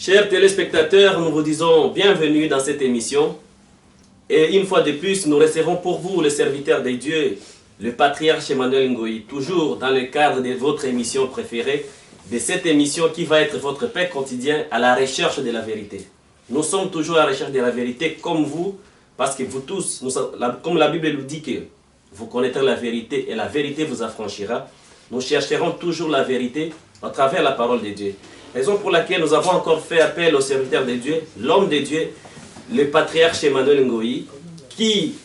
Chers téléspectateurs, nous vous disons bienvenue dans cette émission. Et une fois de plus, nous resterons pour vous, le serviteur de Dieu, le patriarche Emmanuel Ngoyi, toujours dans le cadre de votre émission préférée, de cette émission qui va être votre pain quotidien à la recherche de la vérité. Nous sommes toujours à la recherche de la vérité comme vous, parce que vous tous, comme la Bible nous dit que vous connaîtrez la vérité et la vérité vous affranchira, nous chercherons toujours la vérité à travers la parole de Dieu. Raison pour laquelle nous avons encore fait appel au serviteur de Dieu, l'homme de Dieu, le patriarche Emmanuel Ngoyi, qui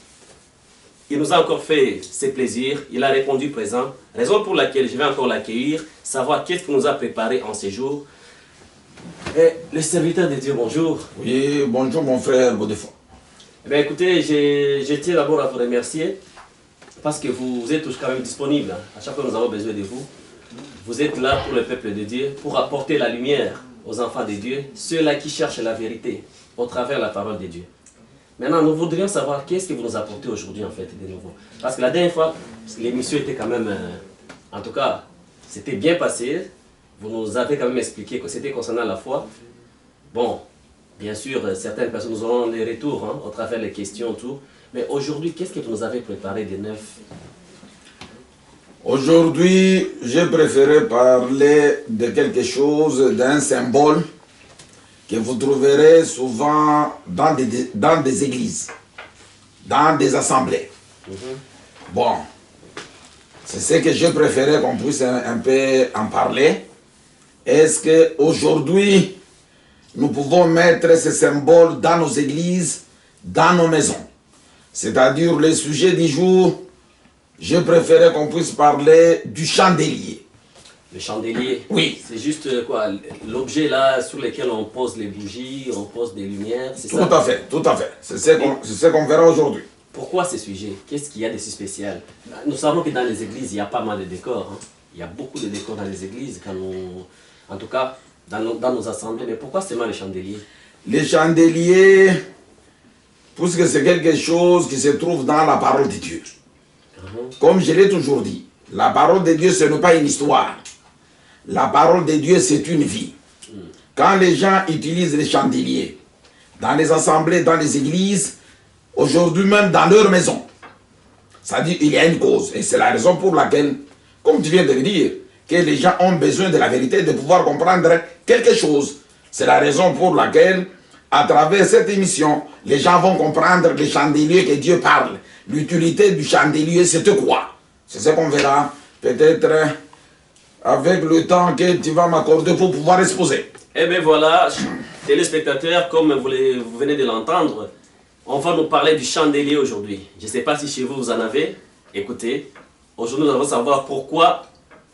il nous a encore fait ses plaisirs, il a répondu présent. Raison pour laquelle je vais encore l'accueillir, savoir qu'est-ce qu'il nous a préparé en ces jours. Et le serviteur de Dieu, bonjour. Oui, bonjour mon frère Godefroid. Eh bien, écoutez, je tiens d'abord à vous remercier parce que vous êtes tous quand même disponibles. À chaque fois que nous avons besoin de vous. Vous êtes là pour le peuple de Dieu, pour apporter la lumière aux enfants de Dieu, ceux-là qui cherchent la vérité au travers de la parole de Dieu. Maintenant, nous voudrions savoir qu'est-ce que vous nous apportez aujourd'hui en fait de nouveau. Parce que la dernière fois, l'émission était quand même, en tout cas, c'était bien passé. Vous nous avez quand même expliqué que c'était concernant la foi. Bon, bien sûr, certaines personnes nous auront les retours au travers des questions, tout. Mais aujourd'hui, qu'est-ce que vous nous avez préparé de neuf? Aujourd'hui, j'ai préféré parler de quelque chose, d'un symbole que vous trouverez souvent dans des églises, dans des assemblées. Bon, c'est ce que j'ai préféré qu'on puisse un peu en parler. Est-ce qu'aujourd'hui, nous pouvons mettre ce symbole dans nos églises, dans nos maisons? C'est-à-dire le sujet du jour, je préférais qu'on puisse parler du chandelier. Le chandelier? Oui. C'est juste quoi? L'objet là sur lequel on pose les bougies, on pose des lumières, c'est ça? Tout à fait, tout à fait. C'est ce qu'on verra aujourd'hui. Pourquoi ce sujet? Qu'est-ce qu'il y a de si spécial? Nous savons que dans les églises, il y a pas mal de décors. Il y a beaucoup de décors dans les églises, en tout cas dans nos assemblées. Mais pourquoi seulement le chandelier? Le chandelier, puisque c'est quelque chose qui se trouve dans la parole de Dieu. Comme je l'ai toujours dit, la parole de Dieu, ce n'est pas une histoire. La parole de Dieu, c'est une vie. Quand les gens utilisent les chandeliers, dans les assemblées, dans les églises, aujourd'hui même dans leur maison, ça dit il y a une cause. Et c'est la raison pour laquelle, comme tu viens de le dire, que les gens ont besoin de la vérité, de pouvoir comprendre quelque chose. C'est la raison pour laquelle, à travers cette émission, les gens vont comprendre le chandelier que Dieu parle. L'utilité du chandelier, c'est quoi? C'est ce qu'on verra peut-être avec le temps que tu vas m'accorder pour pouvoir exposer. Eh bien voilà, téléspectateurs, comme vous venez de l'entendre, on va nous parler du chandelier aujourd'hui. Je ne sais pas si chez vous, vous en avez. Écoutez, aujourd'hui nous allons savoir pourquoi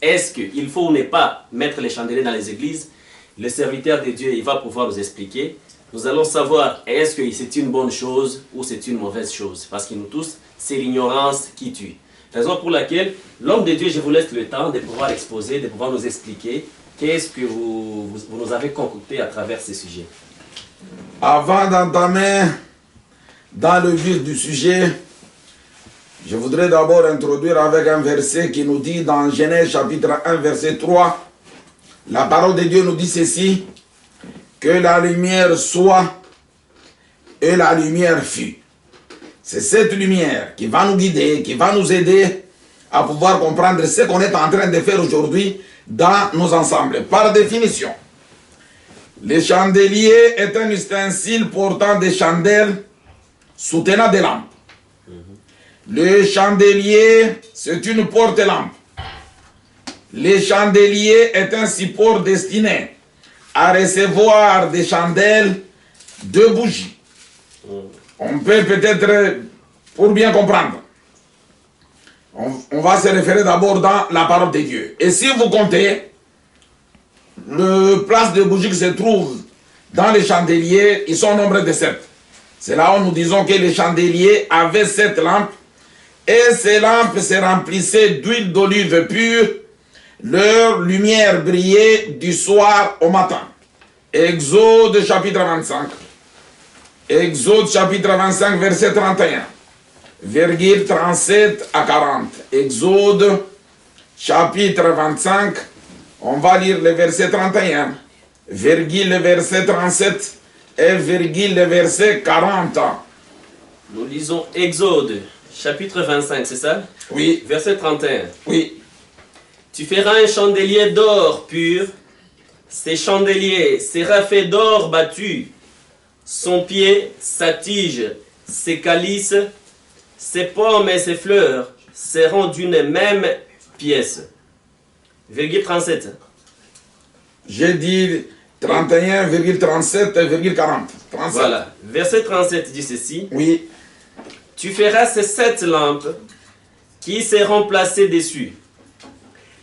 est-ce qu'il faut ou ne pas mettre les chandeliers dans les églises. Le serviteur de Dieu, il va pouvoir nous expliquer. Nous allons savoir est-ce que c'est une bonne chose ou c'est une mauvaise chose. Parce que nous tous, c'est l'ignorance qui tue. Raison pour laquelle, l'homme de Dieu, je vous laisse le temps de pouvoir exposer, de pouvoir nous expliquer qu'est-ce que vous nous avez concocté à travers ces sujets. Avant d'entamer dans le vif du sujet, je voudrais d'abord introduire avec un verset qui nous dit dans Genèse chapitre 1, verset 3, la parole de Dieu nous dit ceci, que la lumière soit et la lumière fut. C'est cette lumière qui va nous guider, qui va nous aider à pouvoir comprendre ce qu'on est en train de faire aujourd'hui dans nos ensembles. Par définition, le chandelier est un ustensile portant des chandelles soutenant des lampes. Le chandelier, c'est une porte-lampe. Le chandelier est un support destiné à recevoir des chandelles de bougies. On peut peut-être, pour bien comprendre, on va se référer d'abord dans la parole de Dieu. Et si vous comptez, le place de bougies qui se trouve dans les chandeliers, ils sont au nombre de 7. C'est là où nous disons que les chandeliers avaient 7 lampes, et ces lampes se remplissaient d'huile d'olive pure, leur lumière brillait du soir au matin. Exode chapitre 25. Exode chapitre 25, verset 31. Virgule 37 à 40. Exode chapitre 25, on va lire le verset 31. virgule le verset 37 et virgule le verset 40. Nous lisons Exode, chapitre 25, c'est ça? Oui, Verset 31. oui. Tu feras un chandelier d'or pur. Ces chandeliers sera fait d'or battu. Son pied, sa tige, ses calices, ses pommes et ses fleurs seront d'une même pièce. Virgule 37. J'ai dit 31,37 et virgule 40. 37. Voilà. Verset 37 dit ceci. Oui, Tu feras ces 7 lampes qui seront placées dessus,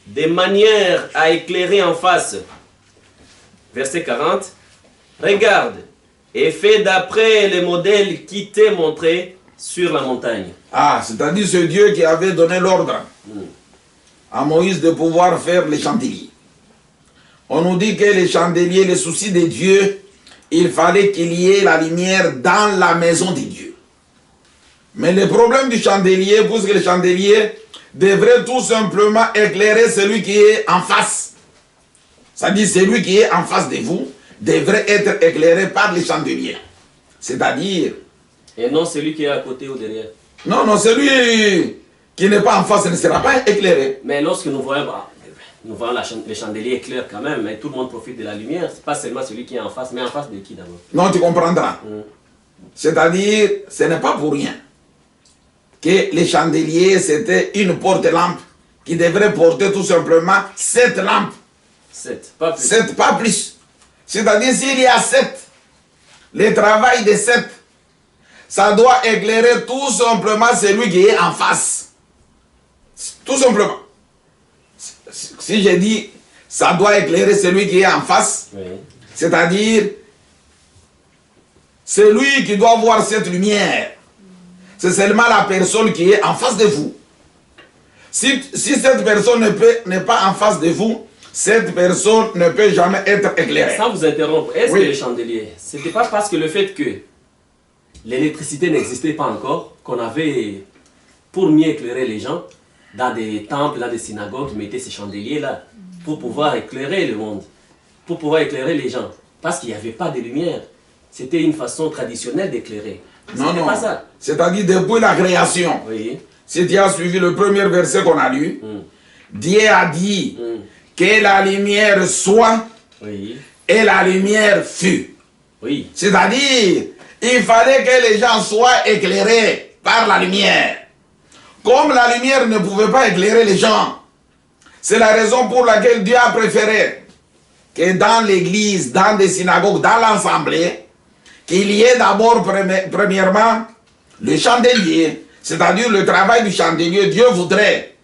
de manière à éclairer en face. Verset 40. Regarde et fais d'après le modèle qui t'est montré sur la montagne. ah, c'est-à-dire ce Dieu qui avait donné l'ordre à Moïse de pouvoir faire les chandeliers. On nous dit que les chandeliers, le souci de Dieu, il fallait qu'il y ait la lumière dans la maison de Dieu. Mais le problème du chandelier, puisque le chandelier devrait tout simplement éclairer celui qui est en face. C'est-à-dire celui qui est en face de vous devrait être éclairé par les chandeliers. C'est-à-dire, Et non celui qui est à côté ou derrière. non, celui qui n'est pas en face ne sera pas éclairé. Mais lorsque nous voyons les chandeliers clairs quand même, mais tout le monde profite de la lumière. C'est pas seulement celui qui est en face, mais en face de qui d'abord? Non, tu comprendras. C'est-à-dire, ce n'est pas pour rien que les chandeliers, c'était une porte-lampe qui devrait porter tout simplement 7 lampes. 7, pas plus. 7, pas plus. C'est-à-dire, s'il y a 7, le travail de 7, ça doit éclairer tout simplement celui qui est en face. Tout simplement. Si j'ai dit, ça doit éclairer celui qui est en face, Oui. c'est-à-dire, celui qui doit voir cette lumière, c'est seulement la personne qui est en face de vous. Si cette personne n'est pas en face de vous, cette personne ne peut jamais être éclairée. Sans vous interrompre, est-ce Oui. que les chandeliers, c'était pas parce que le fait que l'électricité n'existait pas encore, qu'on avait, pour mieux éclairer les gens, dans des temples, dans des synagogues, ils mettaient ces chandeliers-là, pour pouvoir éclairer le monde, pour pouvoir éclairer les gens. Parce qu'il n'y avait pas de lumière. C'était une façon traditionnelle d'éclairer. Non, C'était non. pas ça. C'est-à-dire depuis la création. Oui. Si tu as suivi le premier verset qu'on a lu, Dieu a dit que la lumière soit Oui. et la lumière fut. Oui. C'est-à-dire, il fallait que les gens soient éclairés par la lumière. Comme la lumière ne pouvait pas éclairer les gens, c'est la raison pour laquelle Dieu a préféré que dans l'église, dans des synagogues, dans l'assemblée, qu'il y ait d'abord, premièrement, le chandelier, c'est-à-dire le travail du chandelier. Dieu voudrait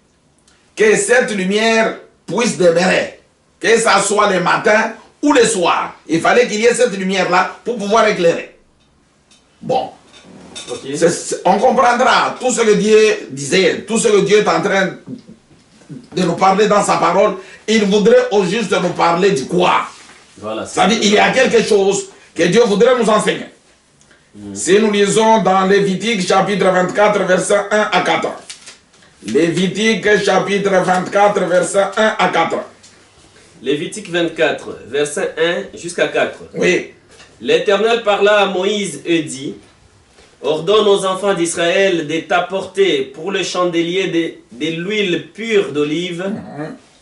que cette lumière puisse demeurer, que ça soit le matin ou le soir. Il fallait qu'il y ait cette lumière-là pour pouvoir éclairer. Bon, Ok. on comprendra tout ce que Dieu disait, tout ce que Dieu est en train de nous parler dans sa parole. Il voudrait au juste nous parler du quoi. Voilà. C'est-à-dire il y a quelque chose que Dieu voudrait nous enseigner. Si nous lisons dans Lévitique chapitre 24 verset 1 à 4. Lévitique chapitre 24 verset 1 à 4. Lévitique 24, verset 1 jusqu'à 4. Oui. L'Éternel parla à Moïse et dit, ordonne aux enfants d'Israël de t'apporter pour le chandelier de l'huile pure d'olive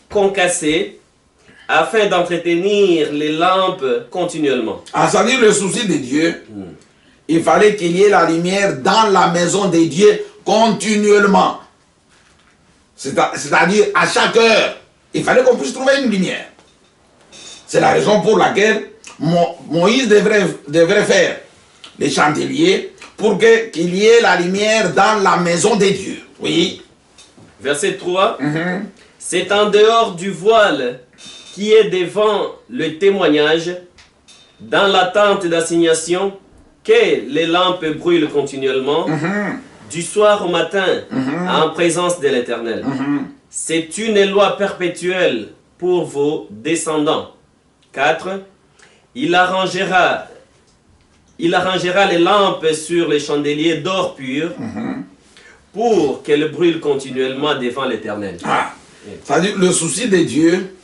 concassée, afin d'entretenir les lampes continuellement. Ah, c'est-à-dire le souci de Dieu, il fallait qu'il y ait la lumière dans la maison de Dieu continuellement. C'est-à-dire à chaque heure, il fallait qu'on puisse trouver une lumière. C'est la raison pour laquelle Moïse devrait faire les chandeliers pour qu'il y ait la lumière dans la maison de Dieu. Oui. Verset 3. C'est en dehors du voile qui est devant le témoignage, dans la tente d'assignation, que les lampes brûlent continuellement, du soir au matin, en présence de l'Éternel. C'est une loi perpétuelle pour vos descendants. 4. Il arrangera les lampes sur les chandeliers d'or pur, pour qu'elles brûlent continuellement devant l'Éternel. Ah. C'est-à-dire le souci de Dieu,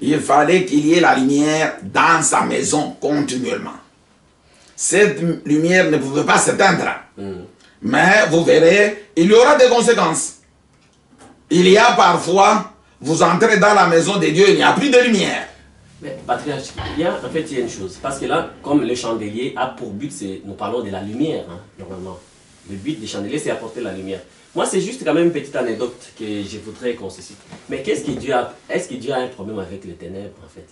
il fallait qu'il y ait la lumière dans sa maison continuellement. Cette lumière ne pouvait pas s'éteindre. Mais vous verrez, il y aura des conséquences. Il y a parfois, vous entrez dans la maison de Dieu, il n'y a plus de lumière. Mais patriarche, il y a une chose. Parce que là, comme le chandelier a pour but, nous parlons de la lumière, hein, normalement. Le but des chandeliers, c'est apporter la lumière. Moi, c'est juste quand même une petite anecdote que je voudrais qu'on se cite. Mais qu'est-ce que Dieu a... Est-ce que Dieu a un problème avec les ténèbres, en fait?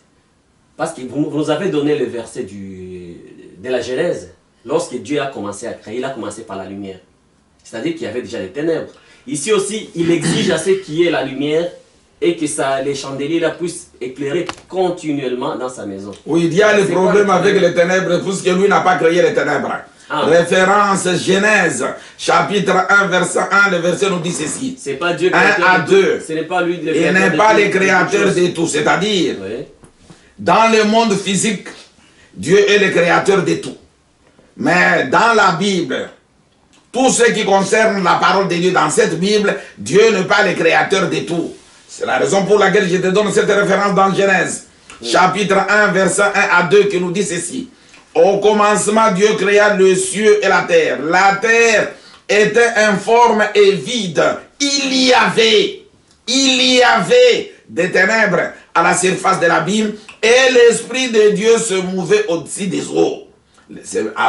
Parce que vous nous avez donné le verset de la Genèse. Lorsque Dieu a commencé à créer, il a commencé par la lumière. C'est-à-dire qu'il y avait déjà les ténèbres. Ici aussi, il exige à ceux qui aient la lumière et que les chandeliers là, puissent éclairer continuellement dans sa maison. Oui, il y a le problème avec les ténèbres, puisque lui n'a pas créé les ténèbres. Référence Genèse, chapitre 1, verset 1, le verset nous dit ceci. C'est pas Dieu 1 à 2. Ce n'est pas lui le créateur. Il n'est pas le créateur de tout. C'est-à-dire, dans le monde physique, Dieu est le créateur de tout. Mais dans la Bible, tout ce qui concerne la parole de Dieu dans cette Bible, Dieu n'est pas le créateur de tout. C'est la raison pour laquelle je te donne cette référence dans Genèse, chapitre 1, verset 1 à 2, qui nous dit ceci. Au commencement, Dieu créa le ciel et la terre. La terre était informe et vide. Il y avait des ténèbres à la surface de l'abîme et l'Esprit de Dieu se mouvait au-dessus des eaux.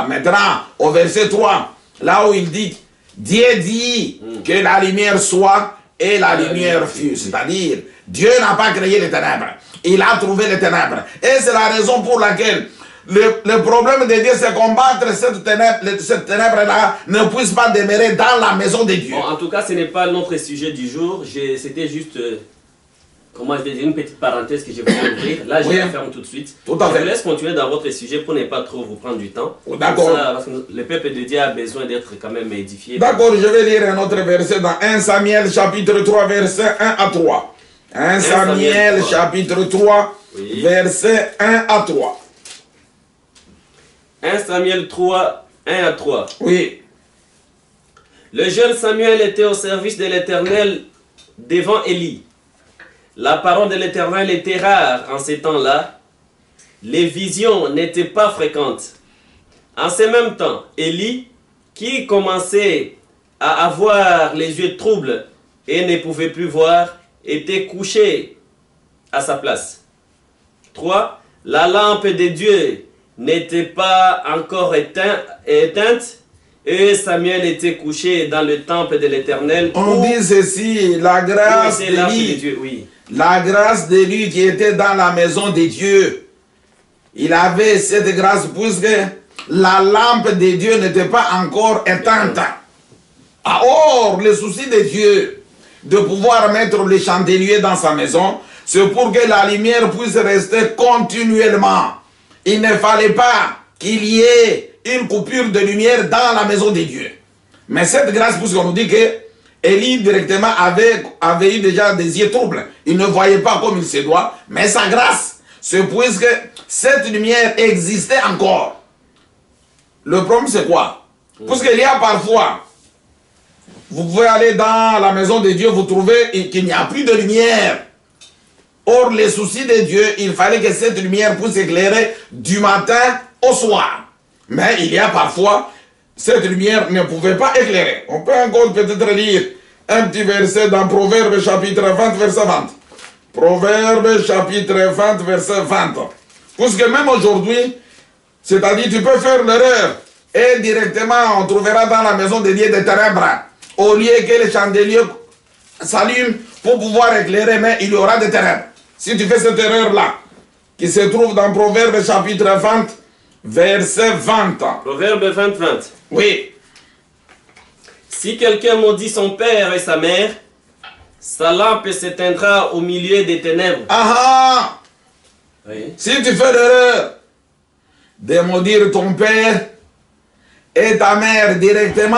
Maintenant, au verset 3, là où il dit, Dieu dit que la lumière soit et la lumière fut. C'est-à-dire, Dieu n'a pas créé les ténèbres. Il a trouvé les ténèbres. Et c'est la raison pour laquelle le problème de Dieu, c'est combattre cette ténèbre-là ne puisse pas demeurer dans la maison de Dieu. Bon, en tout cas, ce n'est pas notre sujet du jour. C'était juste, comment je vais dire, une petite parenthèse que je voulais ouvrir. Là, je la ferme tout de suite. Tout à fait. Je vous laisse continuer dans votre sujet pour ne pas trop vous prendre du temps. D'accord. Parce que le peuple de Dieu a besoin d'être quand même édifié. D'accord, je vais lire un autre verset dans 1 Samuel chapitre 3, verset 1 à 3. 1 Samuel chapitre 3, verset 1 à 3. 1 Samuel 3, 1 à 3. Oui. Le jeune Samuel était au service de l'Éternel devant Élie. La parole de l'Éternel était rare en ces temps-là. Les visions n'étaient pas fréquentes. En ce même temps, Élie, qui commençait à avoir les yeux troubles et ne pouvait plus voir, était couché à sa place. 3. La lampe de Dieu n'était pas encore éteinte et Samuel était couché dans le temple de l'Éternel. On dit ceci, la grâce de Dieu, la grâce de lui qui était dans la maison de Dieu. Il avait cette grâce puisque la lampe de Dieu n'était pas encore éteinte. Or, le souci de Dieu de pouvoir mettre le chandelier dans sa maison, c'est pour que la lumière puisse rester continuellement. Il ne fallait pas qu'il y ait une coupure de lumière dans la maison de Dieu. Mais cette grâce, puisqu'on nous dit que Élie directement avait eu déjà des yeux troubles. Il ne voyait pas comme il se doit. Mais sa grâce, c'est puisque cette lumière existait encore. Le problème, c'est quoi? Puisqu'il y a parfois, vous pouvez aller dans la maison de Dieu, vous trouvez qu'il n'y a plus de lumière. Or, les soucis de Dieu, il fallait que cette lumière puisse éclairer du matin au soir. Mais il y a parfois, cette lumière ne pouvait pas éclairer. On peut encore peut-être lire un petit verset dans Proverbe chapitre 20, verset 20. Proverbe chapitre 20, verset 20. Puisque même aujourd'hui, c'est-à-dire tu peux faire l'erreur et directement on trouvera dans la maison de Dieu des ténèbres. Au lieu que les chandeliers s'allument pour pouvoir éclairer, mais il y aura des ténèbres. Si tu fais cette erreur-là, qui se trouve dans Proverbe chapitre 20, verset 20. Proverbe 20, 20. Oui. Si quelqu'un maudit son père et sa mère, sa lampe s'éteindra au milieu des ténèbres. Ah! Oui. Si tu fais l'erreur de maudire ton père et ta mère directement,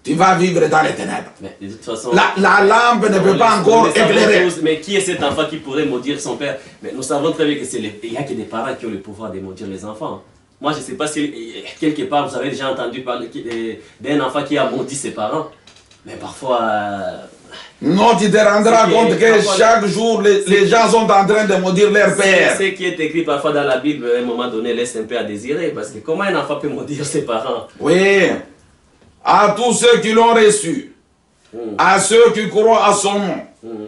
tu vas vivre dans les ténèbres. Mais de toute façon, la lampe ne peut pas encore éclairer. Mais qui est cet enfant qui pourrait maudire son père? Mais nous savons très bien qu'il n'y a que des parents qui ont le pouvoir de maudire les enfants. Moi, je ne sais pas si quelque part vous avez déjà entendu parler d'un enfant qui a maudit ses parents. Mais parfois, Non, tu te rendras compte que chaque jour, les gens sont en train de maudire leur père. Ce qui est écrit parfois dans la Bible, à un moment donné, laisse un peu à désirer. Parce que comment un enfant peut maudire ses parents? Oui. À tous ceux qui l'ont reçu, à ceux qui croient à son nom,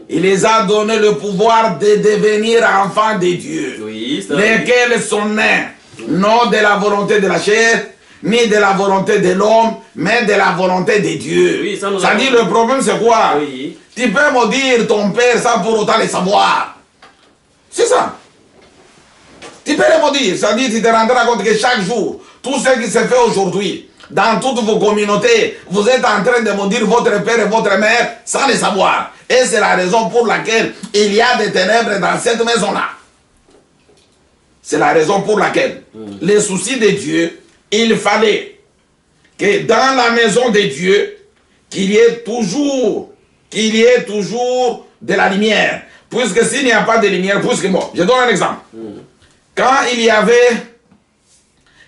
il les a donné le pouvoir de devenir enfants de Dieu. Oui, ça, lesquels sont nés, non de la volonté de la chair, ni de la volonté de l'homme, mais de la volonté de Dieu. Oui, ça dit le problème c'est quoi? Oui. Tu peux maudire ton père sans pour autant le savoir. C'est ça. Tu peux le maudire, ça dit tu te rendras compte que chaque jour, tout ce qui se fait aujourd'hui, dans toutes vos communautés, vous êtes en train de maudire votre père et votre mère sans le savoir. Et c'est la raison pour laquelle il y a des ténèbres dans cette maison-là. C'est la raison pour laquelle les soucis de Dieu, il fallait que dans la maison de Dieu, qu'il y ait toujours de la lumière. Puisque s'il n'y a pas de lumière, je donne un exemple. Quand il y avait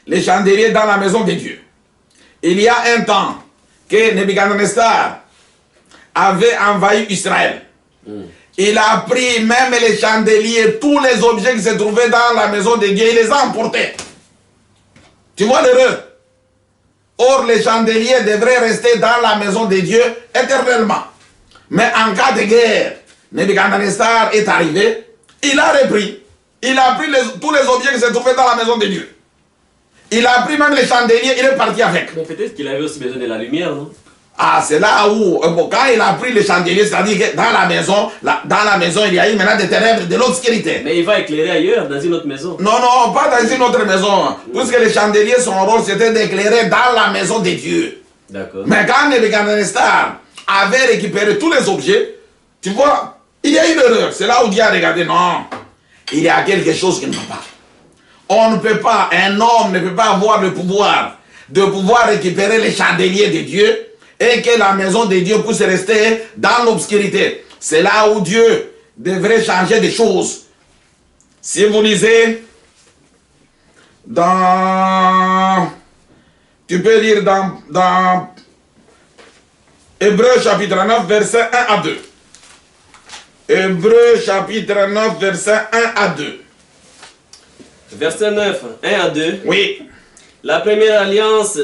les chandeliers dans la maison de Dieu, il y a un temps que Nebuchadnezzar avait envahi Israël. Il a pris même les chandeliers, tous les objets qui se trouvaient dans la maison de Dieu, il les a emportés. Tu vois l'erreur? Or, les chandeliers devraient rester dans la maison de Dieu éternellement. Mais en cas de guerre, Nebuchadnezzar est arrivé, il a repris. Il a pris tous les objets qui se trouvaient dans la maison de Dieu. Il a pris même les chandeliers, il est parti avec. Mais peut-être qu'il avait aussi besoin de la lumière, non? Ah, c'est là où, quand il a pris les chandeliers, c'est-à-dire que dans la maison, il y a eu maintenant des ténèbres, de l'obscurité. Mais il va éclairer ailleurs, dans une autre maison. Non, non, pas dans une autre maison. Puisque les chandeliers, son rôle, c'était d'éclairer dans la maison de Dieu. D'accord. Mais quand Nebuchadnezzar avait récupéré tous les objets, tu vois, il y a une erreur. C'est là où Dieu a regardé, non, il y a quelque chose qui ne va pas. On ne peut pas, un homme ne peut pas avoir le pouvoir de pouvoir récupérer les chandeliers de Dieu et que la maison de Dieu puisse rester dans l'obscurité. C'est là où Dieu devrait changer des choses. Si vous lisez tu peux lire dans Hébreux chapitre 9, verset 1 à 2. Hébreux chapitre 9, verset 1 à 2. Verset 9, 1 à 2. Oui. La première alliance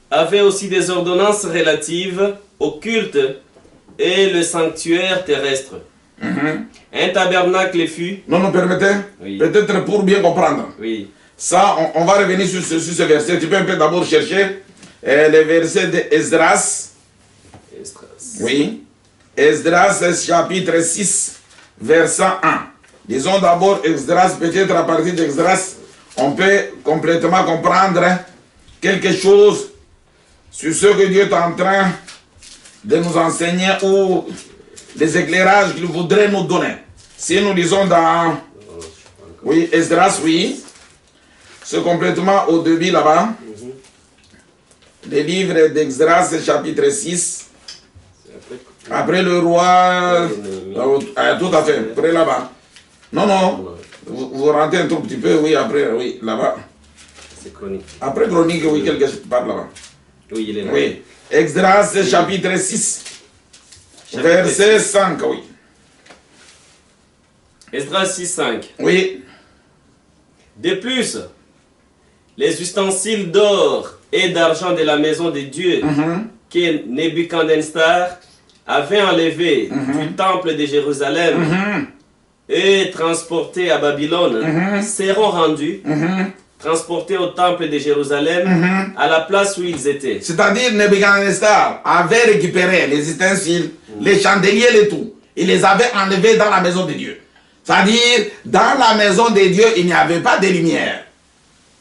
avait aussi des ordonnances relatives au culte et le sanctuaire terrestre. Un tabernacle fut... Non, permettez. Oui. Peut-être pour bien comprendre. Oui. Ça, on va revenir sur ce verset. Tu peux un peu d'abord chercher le verset d'Esdras. Oui. Esdras, chapitre 6, verset 1. Disons d'abord Esdras, peut-être à partir d'Esdras, on peut complètement comprendre quelque chose sur ce que Dieu est en train de nous enseigner ou les éclairages qu'il voudrait nous donner. Si nous lisons dans... Oui, Esdras, oui. C'est complètement au début là-bas. Le livre d'Esdras, chapitre 6. Après le roi... tout à fait, après là-bas. Non. Vous rentrez un tout petit peu, oui, après, oui, là-bas. C'est chronique. Après chronique, oui, quelque part là-bas. Oui, il est là. Oui. Esdras, chapitre 6. Verset 5, oui. Esdras 6, 5. Oui. De plus, les ustensiles d'or et d'argent de la maison de Dieu que Nebuchadnezzar avait enlevé du temple de Jérusalem et transportés à Babylone seront rendus, transportés au temple de Jérusalem à la place où ils étaient. C'est-à-dire Nebuchadnezzar avait récupéré les ustensiles, les chandeliers, les tout. Il les avait enlevés dans la maison de Dieu. C'est-à-dire, dans la maison de Dieu, il n'y avait pas de lumière.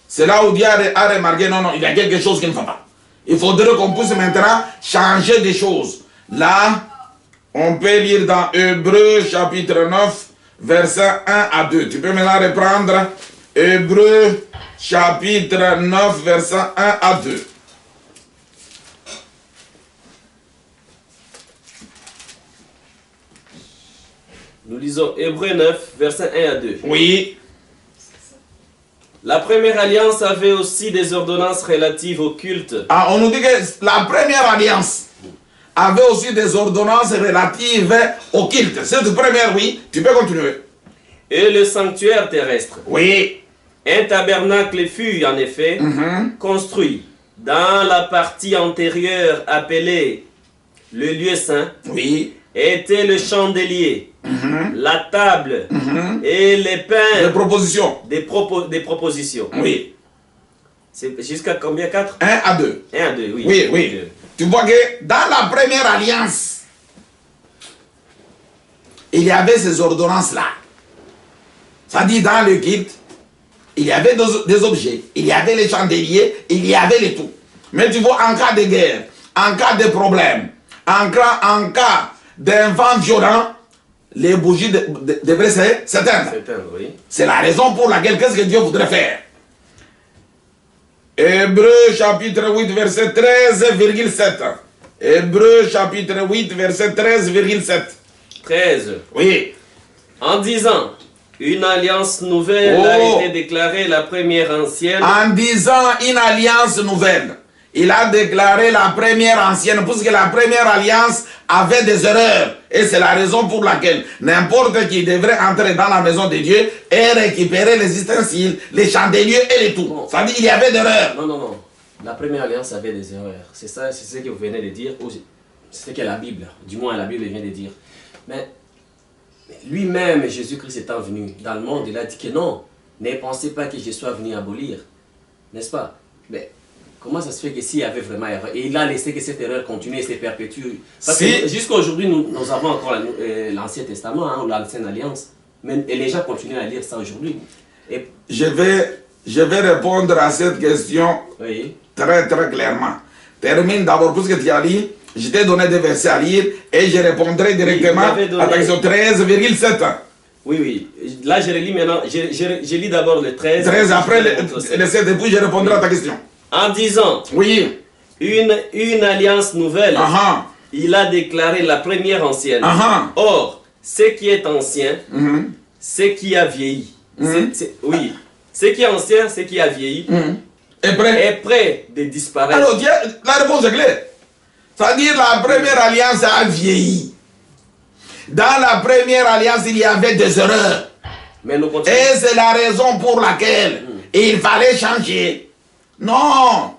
C'est là où Dieu a remarqué, non, il y a quelque chose qui ne va pas. Il faudrait qu'on puisse maintenant changer des choses. Là, on peut lire dans Hébreux chapitre 9, verset 1 à 2. Tu peux maintenant reprendre Hébreux chapitre 9, verset 1 à 2. Nous lisons Hébreux 9, verset 1 à 2. Oui. La première alliance avait aussi des ordonnances relatives au culte. Ah, on nous dit que la première alliance avait aussi des ordonnances relatives au culte. Cette première, oui, tu peux continuer. Et le sanctuaire terrestre. Oui. Un tabernacle fut en effet construit dans la partie antérieure appelée le lieu saint. Oui. Était le chandelier, la table et les pains. Des propositions. Des propositions. Oui. C'est jusqu'à combien? 4? 1 à 2. 1 à 2, oui. Oui, oui. Tu vois que dans la première alliance, il y avait ces ordonnances-là. Ça dit dans le culte, il y avait des objets, il y avait les chandeliers, il y avait les tout. Mais tu vois, en cas de guerre, en cas de problème, en cas d'un vent violent, les bougies devraient s'éteindre. Oui. C'est la raison pour laquelle, qu'est-ce que Dieu voudrait faire? Hébreux chapitre 8, verset 13,7. Hébreux chapitre 8, verset 13,7. 13. Oui. En disant, une alliance nouvelle a été déclarée, la première ancienne. En disant une alliance nouvelle, il a déclaré la première ancienne, puisque la première alliance avait des erreurs. Et c'est la raison pour laquelle n'importe qui devrait entrer dans la maison de Dieu et récupérer les ustensiles, les chandeliers et les tout. Bon. Ça dit qu'il y avait des erreurs. Non, non, non. La première alliance avait des erreurs. C'est ça, c'est ce que vous venez de dire. C'est ce que la Bible, du moins la Bible vient de dire. Mais lui-même, Jésus-Christ étant venu dans le monde, il a dit que non, ne pensez pas que je sois venu abolir. N'est-ce pas? Mais comment ça se fait que s'il y avait vraiment erreur, et il a laissé que cette erreur continue et se perpétue? Parce que jusqu'à aujourd'hui, nous avons encore l'Ancien Testament, hein, ou l'Ancienne Alliance. Et les gens continuent à lire ça aujourd'hui. Je vais répondre à cette question très très clairement. Termine d'abord, puisque tu as dit, je t'ai donné des versets à lire et je répondrai directement à ta question 13,7. Oui, oui. Là, je relis maintenant. Je lis d'abord le 13. 13 après le 7 et puis je répondrai à ta question. En disant, oui, une alliance nouvelle, il a déclaré la première ancienne. Or, ce qui est ancien, ce qui a vieilli. Oui. Ce qui est ancien, ce qui a vieilli, est prêt de disparaître. Alors, la réponse est claire. C'est-à-dire la première alliance a vieilli. Dans la première alliance, il y avait des erreurs. Mais nous continuons. Et c'est la raison pour laquelle il fallait changer. Non.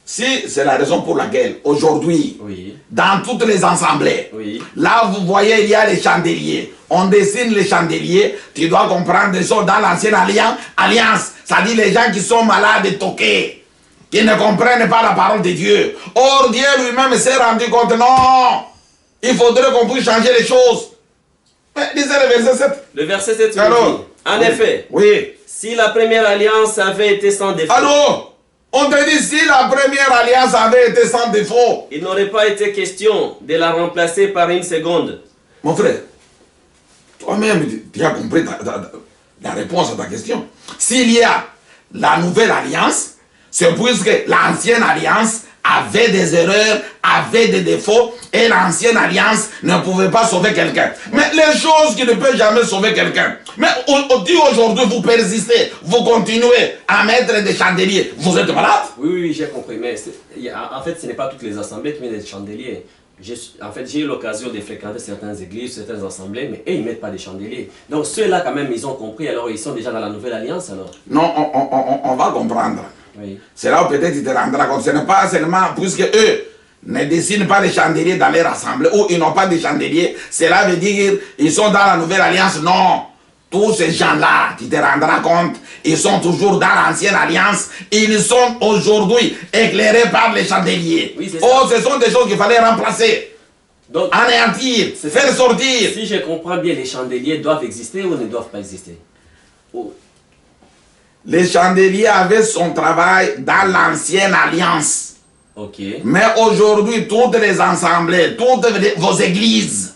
Si, c'est la raison pour laquelle, aujourd'hui, dans toutes les assemblées, là, vous voyez, il y a les chandeliers. On dessine les chandeliers. Tu dois comprendre des choses dans l'ancienne alliance. C'est-à-dire les gens qui sont malades et toqués, qui ne comprennent pas la parole de Dieu. Or, Dieu lui-même s'est rendu compte, non, il faudrait qu'on puisse changer les choses. Mais lisez le verset 7. Le verset 7 dit, en effet, si la première alliance avait été sans défaut. Allô? On te dit, si la première alliance avait été sans défaut, il n'aurait pas été question de la remplacer par une seconde. Mon frère, toi-même, tu as compris la réponse à ta question. S'il y a la nouvelle alliance, c'est puisque l'ancienne alliance avait des erreurs, avait des défauts, et l'ancienne alliance ne pouvait pas sauver quelqu'un. Mais les choses qui ne peuvent jamais sauver quelqu'un. Mais aujourd'hui, vous persistez, vous continuez à mettre des chandeliers. Vous êtes malade? Oui, j'ai compris. Mais en fait, ce n'est pas toutes les assemblées qui mettent des chandeliers. En fait, j'ai eu l'occasion de fréquenter certaines églises, certaines assemblées, mais eux, ils ne mettent pas des chandeliers. Donc ceux-là, quand même, ils ont compris. Alors, ils sont déjà dans la nouvelle alliance, alors? Non, on va comprendre. C'est là où peut-être tu te rendras compte. Ce n'est pas seulement puisque eux ne dessinent pas les chandeliers dans leur assemblée ou ils n'ont pas de chandeliers. Cela veut dire qu'ils sont dans la nouvelle alliance. Non. Tous ces gens-là, tu te rendras compte, ils sont toujours dans l'ancienne alliance. Ils sont aujourd'hui éclairés par les chandeliers. Ce sont des choses qu'il fallait remplacer. Donc, anéantir, faire sortir. Si je comprends bien, les chandeliers doivent exister ou ne doivent pas exister? Les chandeliers avaient son travail dans l'ancienne alliance. Mais aujourd'hui, toutes les assemblées, toutes vos églises,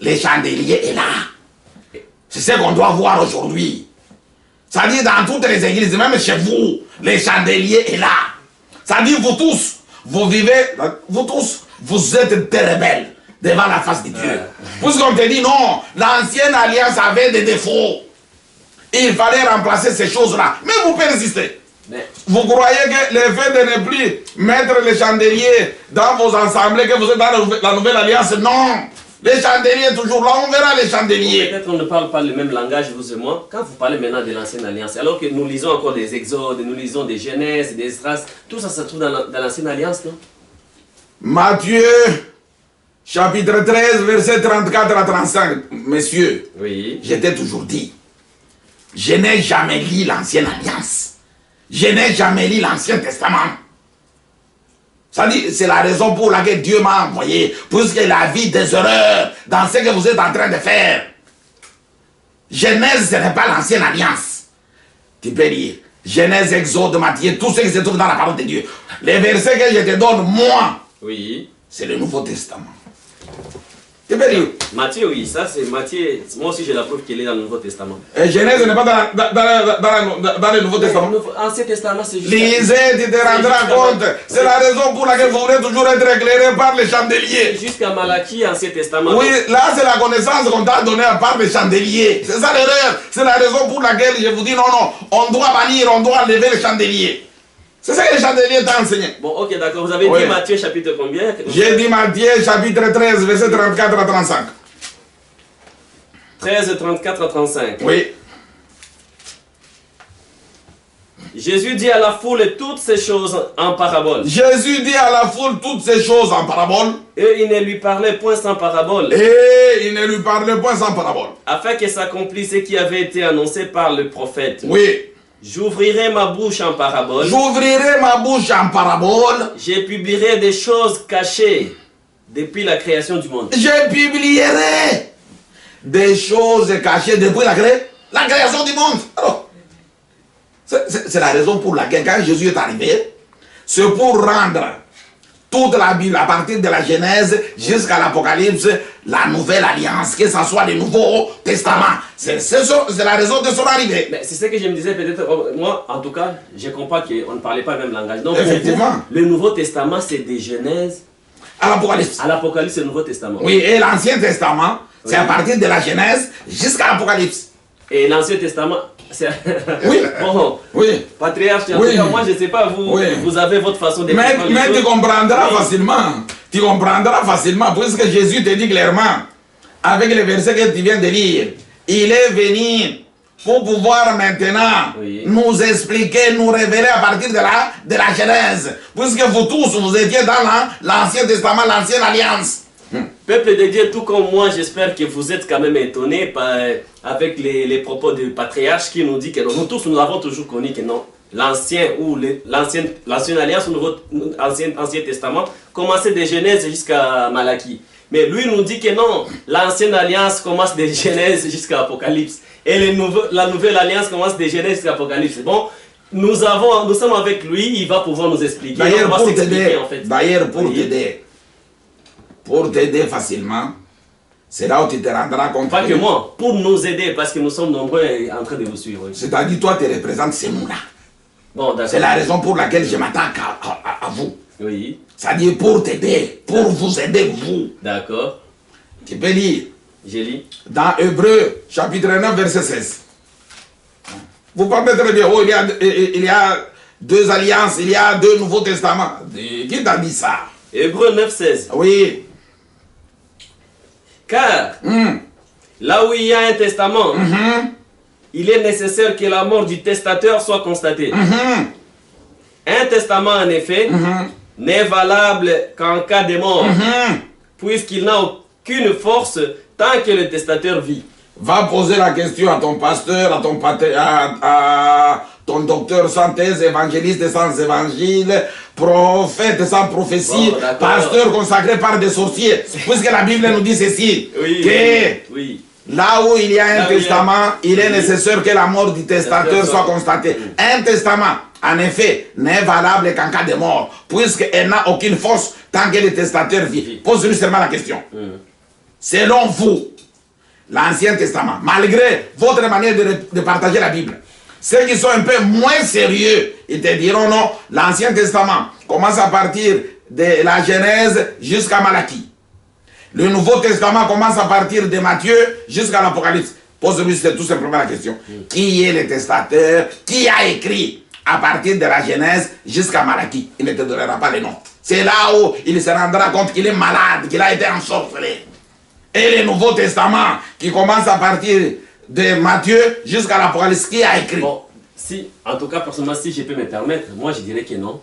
les chandeliers sont là. C'est ce qu'on doit voir aujourd'hui. C'est-à-dire dans toutes les églises, même chez vous, les chandeliers sont là. C'est-à-dire vous tous, vous vivez, vous tous, vous êtes des rebelles devant la face de Dieu. Puisqu'on te dit non, l'ancienne alliance avait des défauts. Il fallait remplacer ces choses-là. Mais vous persistez. Mais vous croyez que le fait de ne plus mettre les chandeliers dans vos assemblées, que vous êtes dans la nouvelle alliance? Non! Les chandeliers toujours là, on verra les chandeliers. peut-être on ne parle pas le même langage, vous et moi. Quand vous parlez maintenant de l'ancienne alliance, alors que nous lisons encore des Exodes, nous lisons des Genèses, des Esdras, tout ça se trouve dans l'ancienne alliance, non? Matthieu, chapitre 13, verset 34 à 35. Messieurs, Oui. je t'ai toujours dit, je n'ai jamais lu l'ancienne alliance. Je n'ai jamais lu l'Ancien Testament. Ça dit, c'est la raison pour laquelle Dieu m'a envoyé, puisqu'il a vu des erreurs dans ce que vous êtes en train de faire. Genèse, ce n'est pas l'ancienne alliance. Tu peux lire Genèse, Exode, Matthieu, tout ce qui se trouve dans la parole de Dieu. Les versets que je te donne, moi, Oui. c'est le Nouveau Testament. Tu peux lire. Matthieu, oui, ça c'est Matthieu. Moi aussi j'ai la preuve qu'il est dans le Nouveau Testament. Et Genèse n'est pas dans le Nouveau Testament. Ancien Testament, c'est juste. Lisez, tu te rendras compte. C'est la raison pour laquelle vous voulez toujours être éclairé par les chandeliers. Jusqu'à Malachie, Ancien Testament. Oui, là c'est la connaissance qu'on t'a donnée à part les chandeliers. C'est ça l'erreur. C'est la raison pour laquelle je vous dis non, non, on doit bannir, on doit enlever les chandeliers. C'est ça que les chandeliers t'ont enseigné. Bon, ok, d'accord. Vous avez Oui. dit Matthieu chapitre combien? J'ai dit Matthieu chapitre 13, verset 34 à 35. 13, 34 à 35. Oui. Jésus dit à la foule toutes ces choses en parabole. Jésus dit à la foule toutes ces choses en parabole. Et il ne lui parlait point sans parabole, Et il ne lui parlait point sans parabole. afin que s'accomplisse ce qui avait été annoncé par le prophète. Oui. J'ouvrirai ma bouche en parabole, J'ouvrirai ma bouche en parabole. je publierai des choses cachées depuis la création du monde. Je publierai des choses cachées depuis la création du monde. Alors, c'est la raison pour laquelle quand Jésus est arrivé, c'est pour rendre toute la Bible, à partir de la Genèse jusqu'à l'Apocalypse, la nouvelle alliance, que ce soit le Nouveau Testament. C'est la raison de son arrivée. Mais c'est ce que je me disais peut-être, moi en tout cas, je comprends qu'on ne parlait pas le même langage. Donc, Effectivement. le Nouveau Testament c'est des Genèses À l'Apocalypse. à l'Apocalypse, c'est le Nouveau Testament. Oui, et l'Ancien Testament, c'est Oui. à partir de la Genèse jusqu'à l'Apocalypse. Et l'Ancien Testament, c'est... Oui. Bon, Oui. patriarche, en Oui. tout cas, moi je ne sais pas, vous, Oui. vous avez votre façon de Mais comprendre les tu choses. comprendras Oui. facilement. Tu comprendras facilement, puisque Jésus te dit clairement, avec les versets que tu viens de lire, il est venu pour pouvoir maintenant Oui. nous expliquer, nous révéler à partir de la Genèse. Puisque vous tous, vous étiez dans l'Ancien Testament, l'Ancienne Alliance. Peuple de Dieu, tout comme moi, j'espère que vous êtes quand même étonnés avec les propos du patriarche qui nous dit que nous tous, nous avons toujours connu que non, l'ancien ou l'ancienne alliance ou l'Ancien Testament commençait de Genèse jusqu'à Malachie. Mais lui nous dit que non, l'ancienne alliance commence de Genèse jusqu'à Apocalypse. Et la nouvelle alliance commence de Genèse jusqu'à Apocalypse. Bon, nous sommes avec lui, il va pouvoir nous expliquer. D'ailleurs, On va pour s'expliquer, t'aider, en fait. Oui. pour t'aider facilement, c'est là où tu te rendras compte. Pas que moi, pour nous aider, parce que nous sommes nombreux en train de vous suivre. C'est-à-dire, toi, tu représentes ces nous-là. Bon, d'accord. C'est la raison pour laquelle je m'attaque à vous. Oui, C'est-à-dire pour t'aider, pour vous aider, vous. d'accord. Tu peux lire J'ai lu. dans Hébreux, chapitre 9, verset 16. Vous parlez très bien. Oh, il y a deux alliances, il y a deux nouveaux testaments. Qui t'a dit ça? Hébreux 9, 16. Oui. Car là où il y a un testament, il est nécessaire que la mort du testateur soit constatée. Un testament, en effet, n'est valable qu'en cas de mort, puisqu'il n'a aucune force tant que le testateur vit. Va poser la question à ton pasteur, à ton docteur sans thèse, évangéliste sans évangile, prophète sans prophétie, Bon, d'accord. pasteur consacré par des sorciers. Puisque la Bible nous dit ceci, Oui, que oui. là où il y a un Là où il y a- testament, il est Oui. nécessaire que la mort du testateur soit constatée. Un testament, en effet, n'est valable qu'en cas de mort, puisqu'elle n'a aucune force tant que le testateur vit. Pose-lui seulement la question. Selon vous, l'Ancien Testament, malgré votre manière de partager la Bible, ceux qui sont un peu moins sérieux, ils te diront non, l'Ancien Testament commence à partir de la Genèse jusqu'à Malachie. Le Nouveau Testament commence à partir de Matthieu jusqu'à l'Apocalypse. Pose-lui tout simplement la question. Qui est le testateur? Qui a écrit à partir de la Genèse jusqu'à Malachie. Il ne te donnera pas les noms. C'est là où il se rendra compte qu'il est malade, qu'il a été ensorcelé. Et le Nouveau Testament, qui commence à partir de Matthieu jusqu'à l'Apocalypse, qui a écrit. Bon, si, en tout cas, personnellement, si je peux me permettre, moi je dirais que non.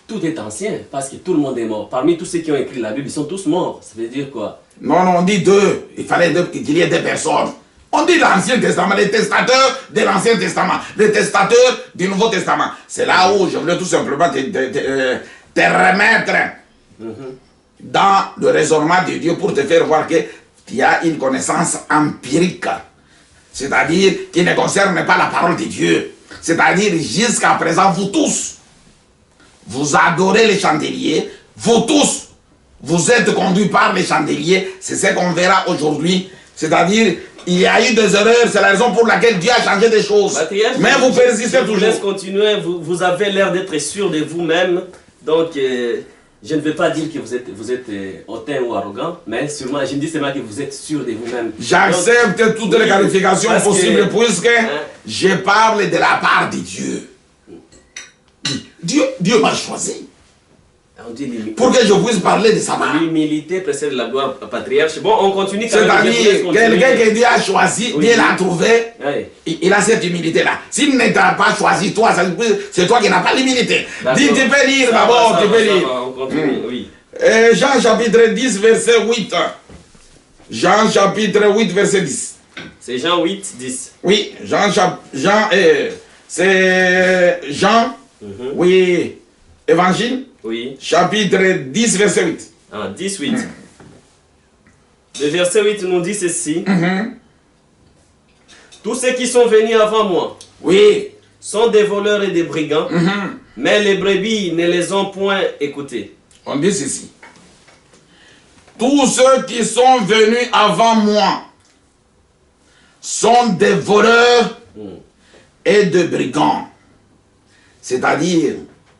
Tout est ancien, parce que tout le monde est mort. Parmi tous ceux qui ont écrit la Bible, ils sont tous morts. Ça veut dire quoi? Non, non, on dit deux. Il fallait qu'il y ait deux personnes. On dit l'Ancien Testament, les testateurs de l'Ancien Testament, les testateurs du Nouveau Testament. C'est là où je voulais tout simplement te remettre dans le raisonnement de Dieu pour te faire voir que tu as une connaissance empirique. C'est-à-dire qui ne concerne pas la parole de Dieu. C'est-à-dire jusqu'à présent, vous tous, vous adorez les chandeliers, vous tous, vous êtes conduits par les chandeliers, c'est ce qu'on verra aujourd'hui. C'est-à-dire, il y a eu des erreurs, c'est la raison pour laquelle Dieu a changé des choses. Mais vous persistez toujours. Je vous laisse continuer, vous avez l'air d'être sûr de vous-même, donc je ne veux pas dire que vous êtes hautain ou arrogant, mais sûrement, je me dis seulement que vous êtes sûr de vous-même. J'accepte toutes les qualifications possibles puisque je parle de la part de Dieu. Dieu m'a choisi pour que je puisse parler de sa part. L'humilité précède la gloire, patriarche. Bon, on continue. C'est-à-dire, quelqu'un que Dieu a choisi, Dieu l'a trouvé, il a cette humilité-là. S'il ne t'a pas choisi, toi, c'est toi qui n'as pas l'humilité. Dis, tu peux lire d'abord, tu peux lire. On continue, oui. Jean chapitre 10, verset 8. Jean chapitre 8, verset 10. C'est Jean 8, 10. Oui, c'est Jean, oui, Évangile. Oui. Chapitre 10, verset 8. Ah, 10, 8. Le verset 8 nous dit ceci. Tous ceux qui sont venus avant moi sont des voleurs et des brigands, mais les brebis ne les ont point écoutés. On dit ceci. Tous ceux qui sont venus avant moi sont des voleurs et des brigands. C'est-à-dire,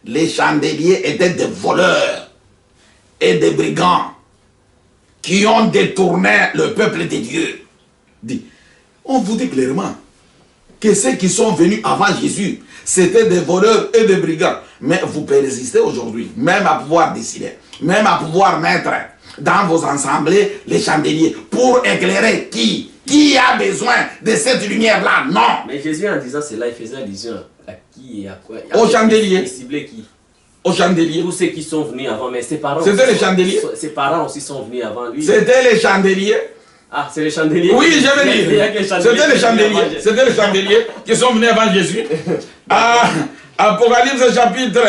les chandeliers étaient des voleurs et des brigands qui ont détourné le peuple de Dieu. On vous dit clairement que ceux qui sont venus avant Jésus, c'était des voleurs et des brigands. Mais vous persistez aujourd'hui, même à pouvoir décider, même à pouvoir mettre dans vos assemblées les chandeliers pour éclairer qui a besoin de cette lumière-là. Non. Mais Jésus, en disant cela, il faisait allusion à qui et à quoi? Aux chandeliers. Il ciblait qui? Aux chandeliers. Tous ceux qui sont venus avant, mais ses parents. C'était les chandeliers. Ses parents aussi sont venus avant lui. C'était les chandeliers. Ah, c'est les chandeliers. Oui, je vais dire. C'était les chandeliers. C'était les chandeliers qui sont venus avant Jésus. Apocalypse chapitre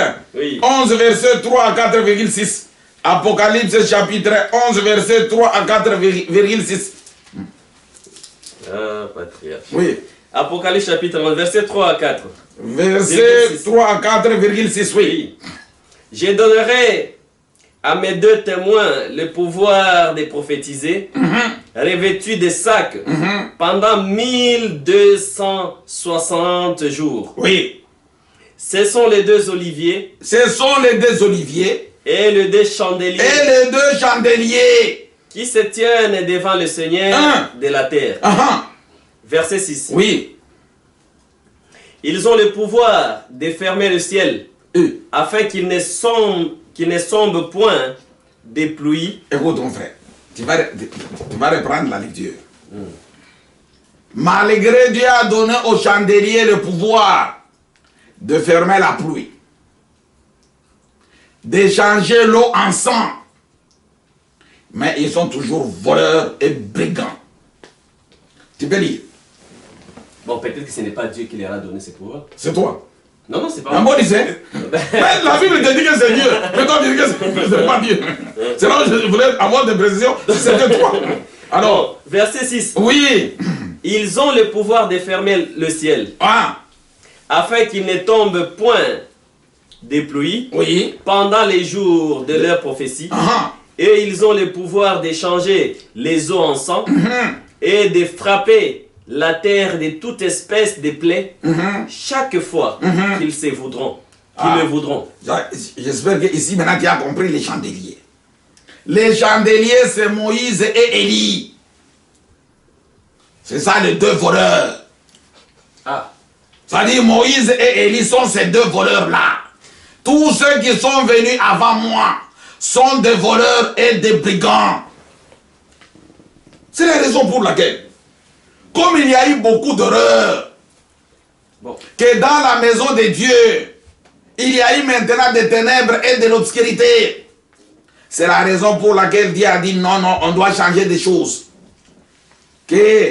11, verset 3 à 4,6. Apocalypse chapitre 11, verset 3 à 4,6. Ah, patriarche. Oui. Apocalypse chapitre 11, verset 3 à 4. Verset 3 à 4,6, oui. Je donnerai à mes deux témoins le pouvoir de prophétiser, revêtus de sacs, pendant 1260 jours. Oui. Ce sont les deux oliviers. Ce sont les deux oliviers. Et les deux chandeliers. Et les deux chandeliers. Qui se tiennent devant le Seigneur de la terre. Verset 6. Oui. Ils ont le pouvoir de fermer le ciel, afin qu'il ne sombre point des pluies. Écoute mon frère, tu vas reprendre la lecture. Malgré Dieu a donné aux chandeliers le pouvoir de fermer la pluie, d'échanger l'eau en sang, mais ils sont toujours voleurs et brigands. Tu peux lire. Bon, peut-être que ce n'est pas Dieu qui leur a donné ce pouvoir. C'est toi. Non, non, c'est pas moi. Moi, disais. Mais la Bible te dit que c'est Dieu. Mais toi, tu dis que c'est pas Dieu. C'est là où je voulais avoir des précisions. C'était toi. Alors. Bon, verset 6. Oui. Ils ont le pouvoir de fermer le ciel. Afin qu'il ne tombe point des pluies. Pendant les jours de leur prophétie. Et ils ont le pouvoir d'échanger les eaux en sang. Et de frapper la terre de toute espèce de plaies, chaque fois qu'ils se voudront, qu'ils le voudront. J'espère qu'ici, maintenant, tu as compris les chandeliers. Les chandeliers, c'est Moïse et Élie. C'est ça, les deux voleurs. C'est-à-dire Moïse et Élie sont ces deux voleurs-là. Tous ceux qui sont venus avant moi sont des voleurs et des brigands. C'est la raison pour laquelle, comme il y a eu beaucoup d'erreurs, que dans la maison de Dieu, il y a eu maintenant des ténèbres et de l'obscurité. C'est la raison pour laquelle Dieu a dit non, non, on doit changer des choses.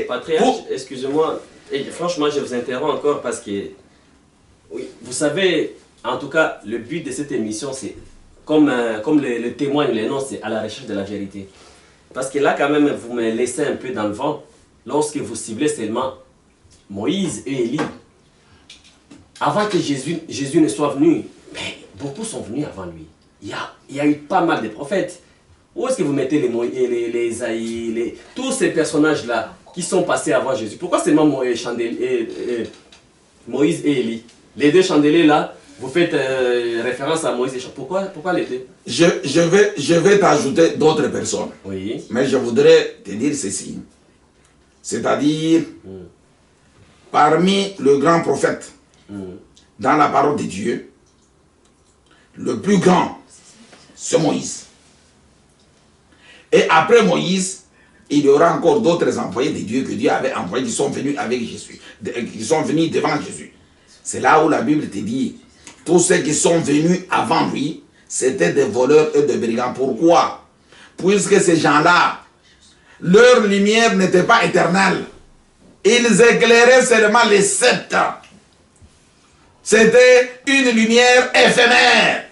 Patriarche, excusez-moi, franchement je vous interromps encore parce que, oui, vous savez, en tout cas, le but de cette émission, c'est, comme le témoigne les noms, c'est à la recherche de la vérité. Parce que là, quand même, vous me laissez un peu dans le vent lorsque vous ciblez seulement Moïse et Élie. Avant que Jésus ne soit venu, mais beaucoup sont venus avant lui. Il y a eu pas mal de prophètes. Où est-ce que vous mettez les Isaïe, tous ces personnages-là qui sont passés avant Jésus? Pourquoi seulement Moïse et Élie? Les deux chandeliers là, vous faites référence à Moïse et Élie. Pourquoi les deux? Je vais t'ajouter d'autres personnes. Oui. Mais je voudrais te dire ceci. C'est-à-dire, parmi le grand prophète, dans la parole de Dieu, le plus grand, c'est Moïse. Et après Moïse, il y aura encore d'autres envoyés de Dieu que Dieu avait envoyés qui sont venus avec Jésus, qui sont venus devant Jésus. C'est là où la Bible te dit, tous ceux qui sont venus avant lui, c'était des voleurs et des brigands. Pourquoi? Puisque ces gens-là, leur lumière n'était pas éternelle. Ils éclairaient seulement les 7 ans. C'était une lumière éphémère.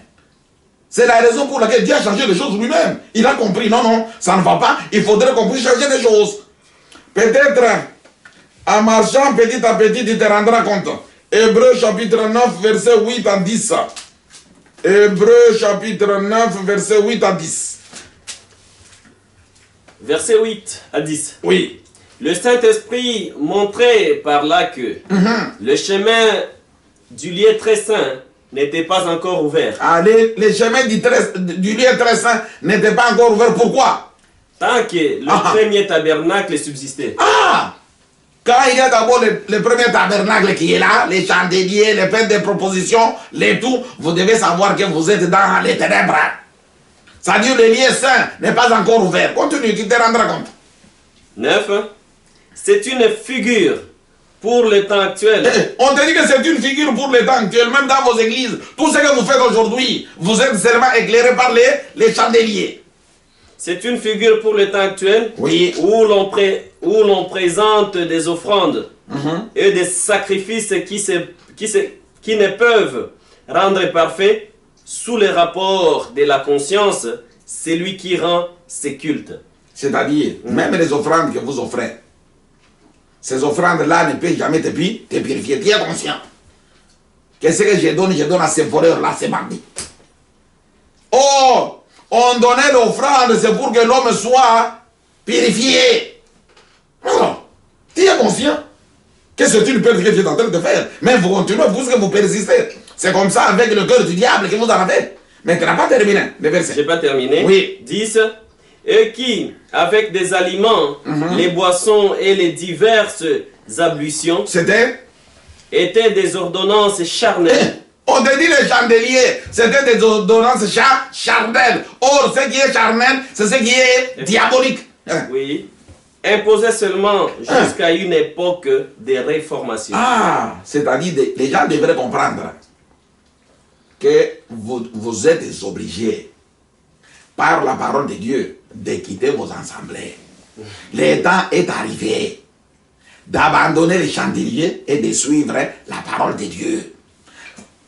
C'est la raison pour laquelle Dieu a changé les choses lui-même. Il a compris, non, non, ça ne va pas, il faudrait qu'on puisse changer les choses. Peut-être, en marchant petit à petit, tu te rendras compte. Hébreux chapitre 9, verset 8 à 10. Hébreux chapitre 9, verset 8 à 10. Verset 8 à 10. Oui. Le Saint-Esprit montrait par là que le chemin du lieu très saint n'était pas encore ouvert. Ah, les chemins du lieu très saint n'étaient pas encore ouverts. Pourquoi? Tant que le premier tabernacle subsistait. Ah! Quand il y a d'abord le premier tabernacle qui est là, les chandeliers, les peines de propositions, les tout, vous devez savoir que vous êtes dans les ténèbres. C'est-à-dire le lieu saint n'est pas encore ouvert. Continue, tu te rendras compte. 9. C'est une figure pour le temps actuel. On te dit que c'est une figure pour le temps actuel, même dans vos églises. Tout ce que vous faites aujourd'hui, vous êtes seulement éclairé par les chandeliers. C'est une figure pour le temps actuel, oui, où l'on présente des offrandes et des sacrifices qui ne peuvent rendre parfait sous le rapport de la conscience, celui qui rend ses cultes. C'est-à-dire, même les offrandes que vous offrez, ces offrandes-là ne peuvent jamais te purifier. Tu es conscient. Qu'est-ce que je donne à ces voleurs-là, ces bandits. Oh, on donnait l'offrande, c'est pour que l'homme soit purifié. Non, tu es conscient que c'est une perte que tu es en train de faire. Mais vous continuez, puisque vous persistez. C'est comme ça avec le cœur du diable que vous en avez. Mais tu n'as pas terminé le verset. Je n'ai pas terminé. Oui. 10. Et qui, avec des aliments, les boissons et les diverses ablutions, étaient des ordonnances charnelles. On te dit les chandeliers, c'était des ordonnances charnelles. Or, ce qui est charnel, c'est ce qui est diabolique. Oui. Imposé seulement jusqu'à une époque de réformation. Ah, c'est-à-dire, les gens devraient comprendre que vous êtes obligés, par la parole de Dieu, de quitter vos assemblées. Le temps est arrivé d'abandonner les chandeliers et de suivre la parole de Dieu.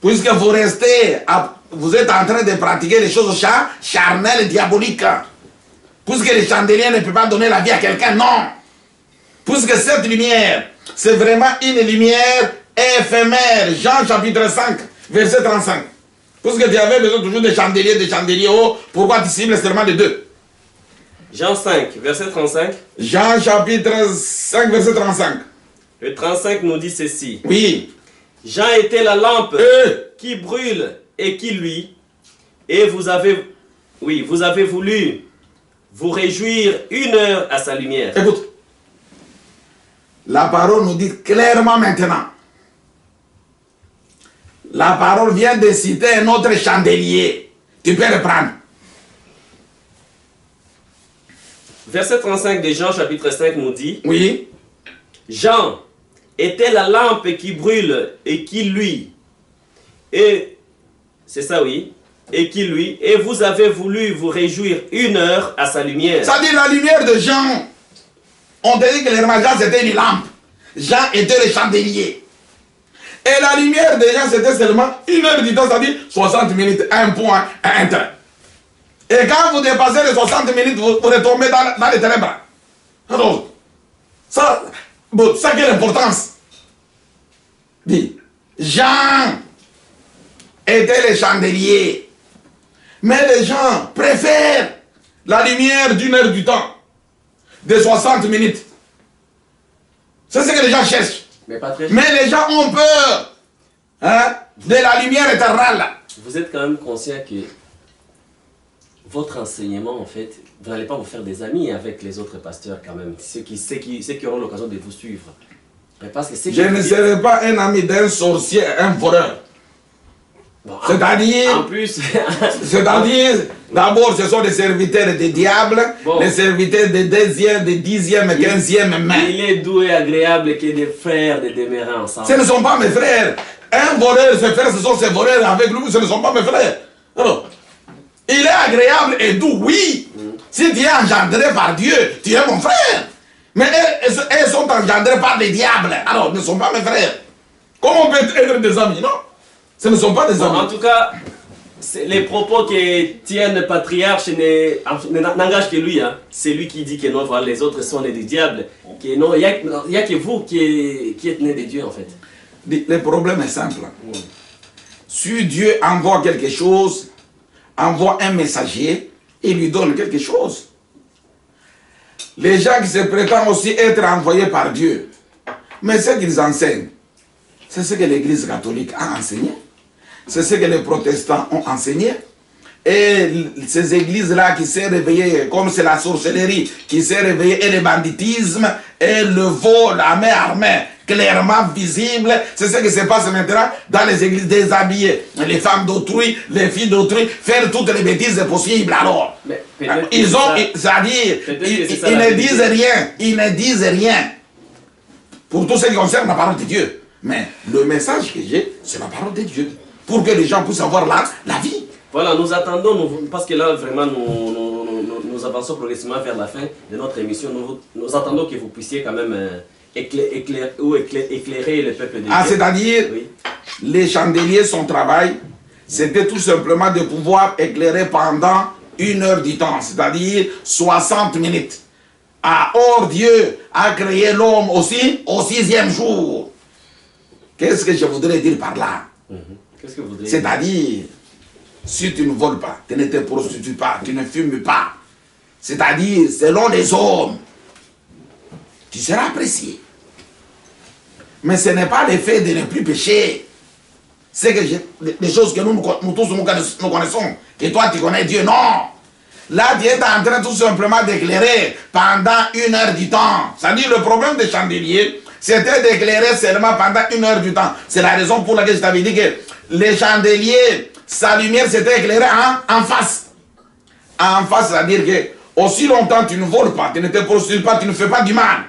Puisque vous restez, vous êtes en train de pratiquer les choses charnelles et diaboliques. Puisque les chandeliers ne peuvent pas donner la vie à quelqu'un, non. Puisque cette lumière, c'est vraiment une lumière éphémère. Jean chapitre 5, verset 35. Puisque tu avais besoin toujours de chandeliers, oh, pourquoi tu cibles seulement les deux? Jean 5, verset 35. Jean chapitre 5, verset 35. Le 35 nous dit ceci. Oui. Jean était la lampe qui brûle et qui luit. Et vous avez voulu vous réjouir 1 heure à sa lumière. Écoute, la parole nous dit clairement maintenant La parole vient de citer un autre chandelier. Tu peux le prendre. Verset 35 de Jean chapitre 5 nous dit, Oui. Jean était la lampe qui brûle et qui luit. Et, c'est ça oui, et qui luit. Et vous avez voulu vous réjouir 1 heure à sa lumière. Ça dit la lumière de Jean. On te dit que Jean c'était une lampe. Jean était le chandelier. Et la lumière de Jean c'était seulement 1 heure du temps, ça dit 60 minutes, un point, un train. Et quand vous dépassez les 60 minutes, vous retombez dans les ténèbres. Alors, ça, bon, ça quelle importance? Dit, Jean était le chandelier. Mais les gens préfèrent la lumière d'1 heure du temps, de 60 minutes. C'est ce que les gens cherchent. Mais les gens ont peur hein, de la lumière éternelle. Vous êtes quand même conscient que votre enseignement, en fait, vous n'allez pas vous faire des amis avec les autres pasteurs quand même, ceux qui auront l'occasion de vous suivre. Mais parce que je ne serai pas un ami d'un sorcier, un voleur. Bon, c'est-à-dire, en plus, d'abord, ce sont des serviteurs des diables, bon, les serviteurs des 2e, des 10e et 15e mains. Il est doux et agréable que des frères de demeurer ensemble. Ce ne sont pas mes frères. Un voleur, ses frères, ce sont ses voleurs avec lui, ce ne sont pas mes frères. Alors, il est agréable et doux, oui. Si tu es engendré par Dieu, tu es mon frère. Mais elles sont engendrées par les diables. Alors, ne sont pas mes frères. Comment on peut être des amis, non? Ce ne sont pas des amis. En tout cas, les propos que tiennent le patriarche n'engagent que lui. Hein. C'est lui qui dit que non, voilà, les autres sont des diables. Que non, il n'y a que vous qui êtes nés de Dieu, en fait. Le problème est simple. Si Dieu envoie quelque chose, envoie un messager, il lui donne quelque chose. Les gens qui se prétendent aussi être envoyés par Dieu, mais ce qu'ils enseignent, c'est ce que l'Église catholique a enseigné. C'est ce que les protestants ont enseigné. Et ces églises-là qui s'est réveillées, comme c'est la sorcellerie, qui s'est réveillée, et le banditisme, et le vol à main armée, clairement visible, c'est ce qui se passe maintenant dans les églises, déshabillées. Les femmes d'autrui, les filles d'autrui, faire toutes les bêtises possibles. Alors, ils ont, c'est-à-dire, ils ne disent rien, ils ne disent rien. Pour tout ce qui concerne la parole de Dieu. Mais le message que j'ai, c'est la parole de Dieu. Pour que les gens puissent avoir la vie. Voilà, nous attendons, parce que là, vraiment, nous avançons progressivement vers la fin de notre émission. Nous attendons que vous puissiez quand même éclairer le peuple de Dieu. Ah, c'est-à-dire, oui, les chandeliers, son travail, c'était tout simplement de pouvoir éclairer pendant 1 heure du temps, c'est-à-dire 60 minutes. Ah, or, Dieu a créé l'homme aussi au 6e jour. Qu'est-ce que je voudrais dire par là? C'est-à-dire, si tu ne voles pas, tu ne te prostitues pas, tu ne fumes pas, c'est-à-dire, selon les hommes, tu seras apprécié. Mais ce n'est pas le fait de ne plus pécher. C'est que les choses que nous tous nous connaissons, que toi tu connais Dieu, non. Là, Dieu est en train tout simplement d'éclairer pendant 1 heure du temps. C'est-à-dire, le problème des chandeliers, c'était d'éclairer seulement pendant 1 heure du temps. C'est la raison pour laquelle je t'avais dit que les chandeliers, sa lumière s'était éclairée en face. En face, c'est-à-dire que aussi longtemps tu ne voles pas, tu ne te prostitues pas, tu ne fais pas du mal.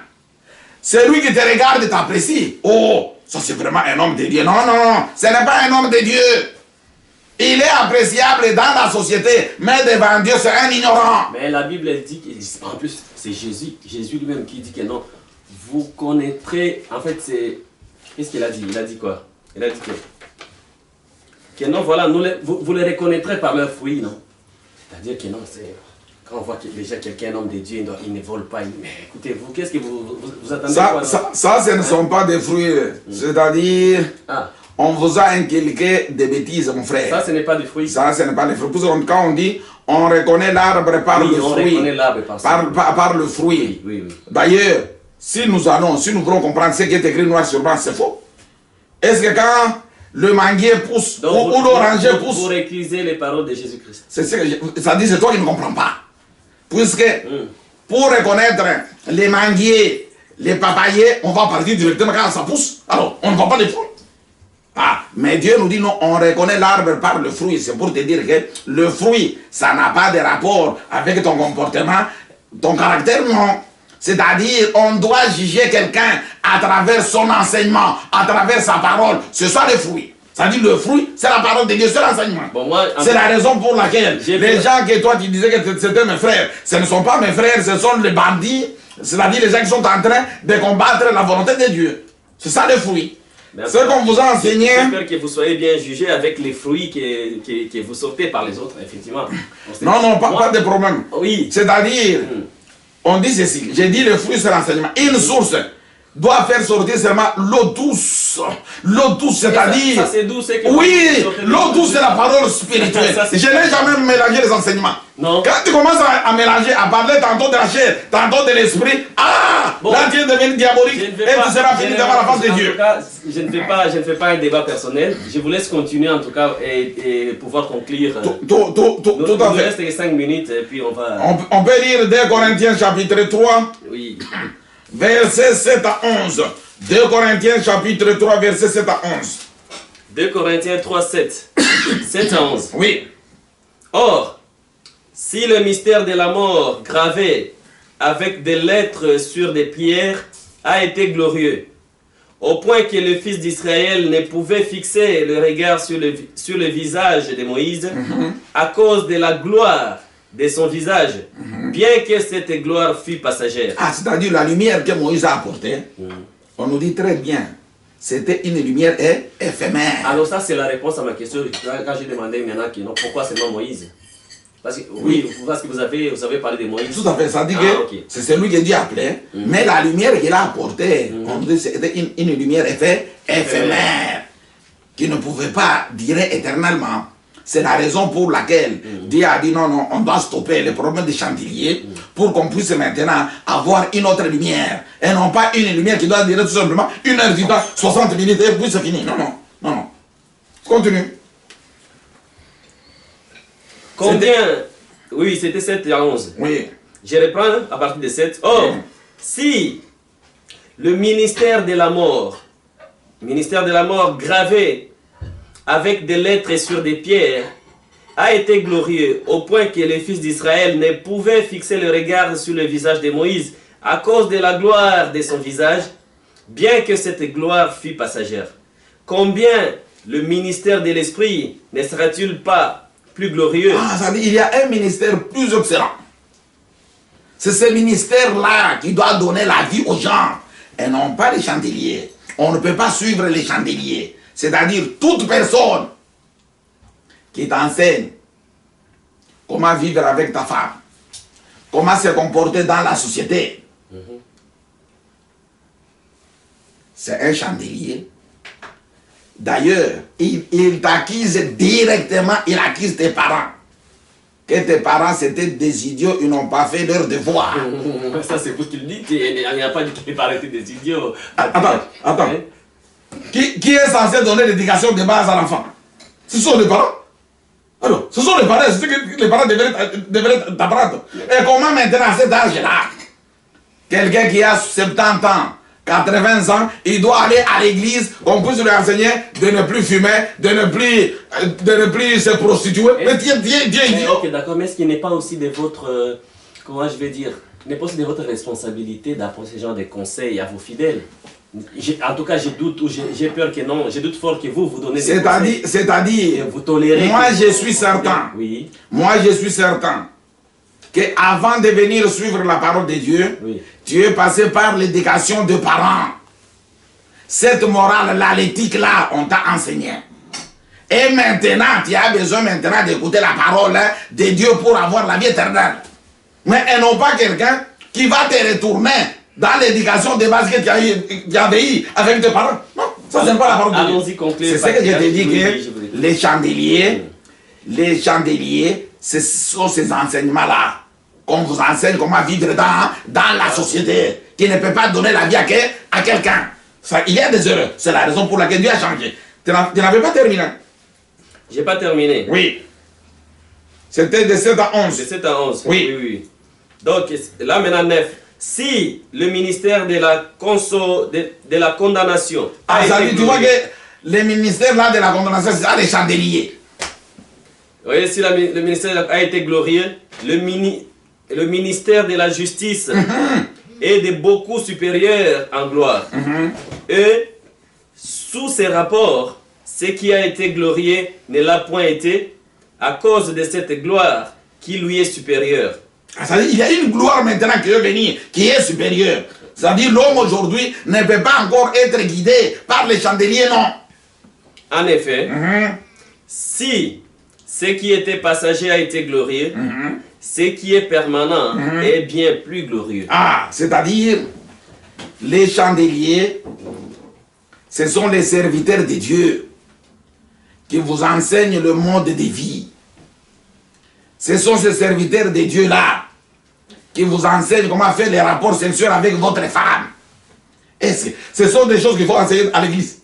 Celui qui te regarde t'apprécie. Oh, ça c'est vraiment un homme de Dieu. Non, non, non, ce n'est pas un homme de Dieu. Il est appréciable dans la société, mais devant Dieu, c'est un ignorant. Mais la Bible dit, en plus, c'est Jésus lui-même qui dit que non, vous connaîtrez, en fait, c'est... Qu'est-ce qu'il a dit? Il a dit quoi? Il a dit que non, voilà, vous les reconnaîtrez par leurs fruits, non? C'est-à-dire que non, c'est... Quand on voit que déjà quelqu'un est un homme de Dieu, il ne vole pas. Mais écoutez, vous, qu'est-ce que vous attendez? Ça, ce ne sont pas des fruits. C'est-à-dire... On vous a inculqué des bêtises, mon frère. Ça, ce n'est pas des fruits. Ça, ce n'est pas des fruits. Quand on dit, on reconnaît l'arbre par le fruit. Par le fruit. Oui, oui. D'ailleurs, si nous voulons comprendre ce qui est écrit noir sur blanc, c'est faux. Est-ce que quand le manguier pousse, ou l'oranger pousse... Vous récusez les paroles de Jésus-Christ. Ça dit, c'est toi qui ne comprends pas. Puisque, pour reconnaître les manguiers, les papayers, on va partir directement quand ça pousse. Alors, on ne va pas les fruits. Ah, Mais Dieu nous dit non, on reconnaît l'arbre par le fruit. C'est pour te dire que le fruit, ça n'a pas de rapport avec ton comportement, ton caractère, non. C'est-à-dire, on doit juger quelqu'un à travers son enseignement, à travers sa parole. C'est ça le fruit. C'est-à-dire, le fruit, c'est la parole de Dieu, c'est l'enseignement. Bon, c'est la raison pour laquelle les gens que toi, tu disais que c'était mes frères, ce ne sont pas mes frères, ce sont les bandits, c'est-à-dire les gens qui sont en train de combattre la volonté de Dieu. C'est ça le fruit. Ce qu'on vous a enseigné... J'espère que vous soyez bien jugés avec les fruits que vous sortez par les autres, effectivement. Non, pas de problème. Oui. C'est-à-dire... On dit ceci, j'ai dit le fruit c'est l'enseignement. Une source doit faire sortir seulement l'eau douce. L'eau douce, c'est-à-dire... Ça c'est doux, c'est que... Oui, l'eau douce c'est la parole spirituelle. Je n'ai jamais mélangé les enseignements. Non. Quand tu commences à mélanger, à parler tantôt de la chair, tantôt de l'esprit, bon, là tu es devenu diabolique et tu seras fini devant la face de Dieu. En tout cas, je ne fais pas un débat personnel. Je vous laisse continuer en tout cas et pouvoir conclure. Tout à fait. Il reste 5 minutes et puis on va... On peut lire 2 Corinthiens chapitre 3, oui. Versets 7 à 11. 2 Corinthiens chapitre 3, versets 7 à 11. 2 Corinthiens 3, 7. 7 à 11. Oui. Or, si le mystère de la mort gravé avec des lettres sur des pierres a été glorieux, au point que le fils d'Israël ne pouvait fixer le regard sur le visage de Moïse à cause de la gloire de son visage, bien que cette gloire fût passagère. Ah, c'est-à-dire la lumière que Moïse a apportée, on nous dit très bien, c'était une lumière éphémère. Alors ça c'est la réponse à ma question quand j'ai demandé maintenant que non, pourquoi seulement Moïse? Parce que, oui, parce que vous avez parlé de Moïse. Tout à fait, ça dit que c'est celui que Dieu appelait, mais la lumière qu'il a apportée, on dit c'était une lumière éphémère, qui ne pouvait pas durer éternellement. C'est la raison pour laquelle Dieu a dit non, on doit stopper le problème des chandeliers pour qu'on puisse maintenant avoir une autre lumière. Et non pas une lumière qui doit durer tout simplement 1 heure du temps, 60 minutes et puis c'est fini. Non. Continue. Combien? Oui, c'était 7 à 11. Oui. Je reprends à partir de 7. Or, si le ministère de la mort gravé avec des lettres sur des pierres, a été glorieux au point que les fils d'Israël ne pouvaient fixer le regard sur le visage de Moïse à cause de la gloire de son visage, bien que cette gloire fût passagère. Combien le ministère de l'Esprit ne sera-t-il pas plus glorieux? Ah, ça dit, il y a un ministère plus excellent. C'est ce ministère-là qui doit donner la vie aux gens, et non pas les chandeliers. On ne peut pas suivre les chandeliers. C'est-à-dire toute personne qui t'enseigne comment vivre avec ta femme, comment se comporter dans la société. C'est un chandelier. D'ailleurs, il t'accuse directement, il accuse tes parents. Que tes parents c'était des idiots, ils n'ont pas fait leur devoir. Ça c'est vous qui le dites, il n'y a pas dit que les parents étaient des idiots. Attends. Qui est censé donner l'éducation de base à l'enfant? Ce sont les parents. Alors, ce sont les parents, c'est ce que les parents devraient t'apprendre. Et comment maintenant à cet âge-là, quelqu'un qui a 70 ans, 80 ans, il doit aller à l'église, on puisse lui enseigner de ne plus fumer, de ne plus se prostituer. Mais Dieu ok, d'accord, mais est-ce qu'il n'est pas aussi de votre, comment je vais dire, n'est pas aussi de votre responsabilité d'apporter ce genre de conseils à vos fidèles? En tout cas, j'ai doute, ou j'ai peur que non, j'ai doute fort que vous donnez des conseils. C'est-à-dire, vous tolérez. Moi je suis certain qu'avant de venir suivre la parole de Dieu, tu es passé par l'éducation de parents. Cette morale-là, l'éthique-là, on t'a enseigné. Et maintenant, tu as besoin maintenant d'écouter la parole de Dieu pour avoir la vie éternelle. Mais non pas quelqu'un qui va te retourner dans l'éducation de base que tu avais eu avec tes parents. Non, ça c'est pas la parole de Dieu. Allons-y, conclure. C'est ce que je te dis que les chandeliers, ce sont ces enseignements-là qu'on vous enseigne comment vivre dans la société, qui ne peut pas donner la vie à quelqu'un. Il y a des erreurs. C'est la raison pour laquelle Dieu a changé. Tu n'avais pas terminé. J'ai pas terminé. Oui. C'était de 7 à 11. De 7 à 11. Oui. Donc, là maintenant 9. Si le ministère de la condamnation... tu vois que le ministère là de la condamnation, c'est ça les chandeliers. Vous voyez, si le ministère a été glorieux, le ministère de la justice est de beaucoup supérieur en gloire. Et sous ces rapports, ce qui a été glorieux ne l'a point été à cause de cette gloire qui lui est supérieure. C'est-à-dire, il y a une gloire maintenant qui est venue, qui est supérieure. C'est-à-dire, l'homme aujourd'hui ne peut pas encore être guidé par les chandeliers, non. En effet, si ce qui était passager a été glorieux, ce qui est permanent est bien plus glorieux. Ah, c'est-à-dire, les chandeliers, ce sont les serviteurs de Dieu qui vous enseignent le mode de vie. Ce sont ces serviteurs de Dieu-là qui vous enseignent comment faire les rapports sexuels avec votre femme. Et ce sont des choses qu'il faut enseigner à l'église.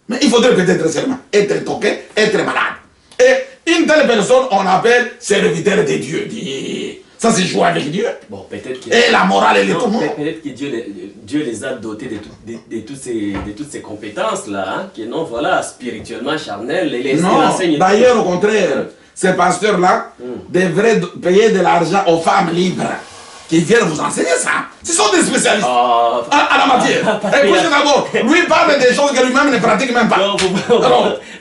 Mais il faudrait peut-être seulement être toqué, être malade. Et une telle personne, on appelle serviteur de Dieu. Ça, c'est jouer avec Dieu. Bon, peut-être que... Et la morale, elle est tout le monde. Peut-être que Dieu les a dotés de toutes ces compétences-là, hein, qui non, voilà, spirituellement, charnelles, il enseigne. D'ailleurs, au contraire, ces pasteurs-là devraient payer de l'argent aux femmes libres qui viennent vous enseigner ça. Ce sont des spécialistes à la matière. Écoutez d'abord, lui parle des choses que lui-même ne pratique même pas.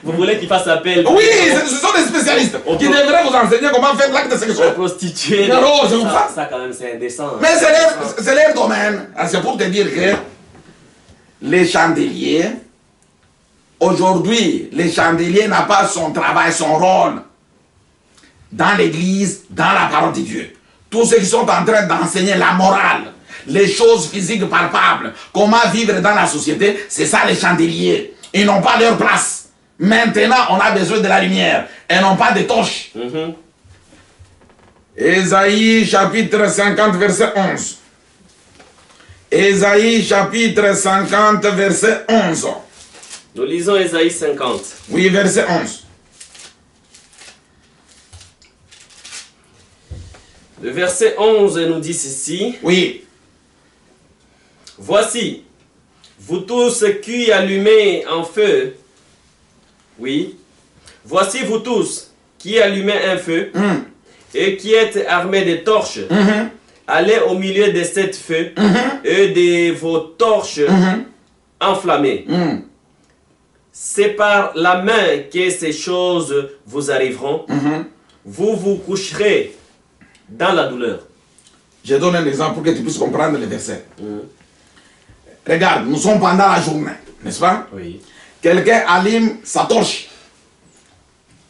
Vous voulez qu'il fasse appel? Oui, ce sont des spécialistes qui devraient vous enseigner comment faire l'acte sexuel. Prostituer. Non, c'est comme ça. Ça, quand même, c'est indécent. Mais c'est leur domaine. C'est pour te dire que les chandeliers, aujourd'hui, les chandeliers n'ont pas son travail, son rôle dans l'église, dans la parole de Dieu. Tous ceux qui sont en train d'enseigner la morale, les choses physiques palpables, comment vivre dans la société, c'est ça les chandeliers. Ils n'ont pas leur place. Maintenant, on a besoin de la lumière et non pas de torches. Ésaïe chapitre 50, verset 11. Ésaïe chapitre 50, verset 11. Nous lisons Ésaïe 50. Oui, verset 11. Le verset 11 nous dit ceci. Oui. Voici, vous tous qui allumez en feu. Oui. Voici vous tous qui allumez un feu et qui êtes armés de torches. Allez au milieu de cette feu et de vos torches enflammées. C'est par la main que ces choses vous arriveront. Vous vous coucherez dans la douleur. Je donne un exemple pour que tu puisses comprendre le verset. Regarde, nous sommes pendant la journée, n'est-ce pas? Oui. Quelqu'un allume sa torche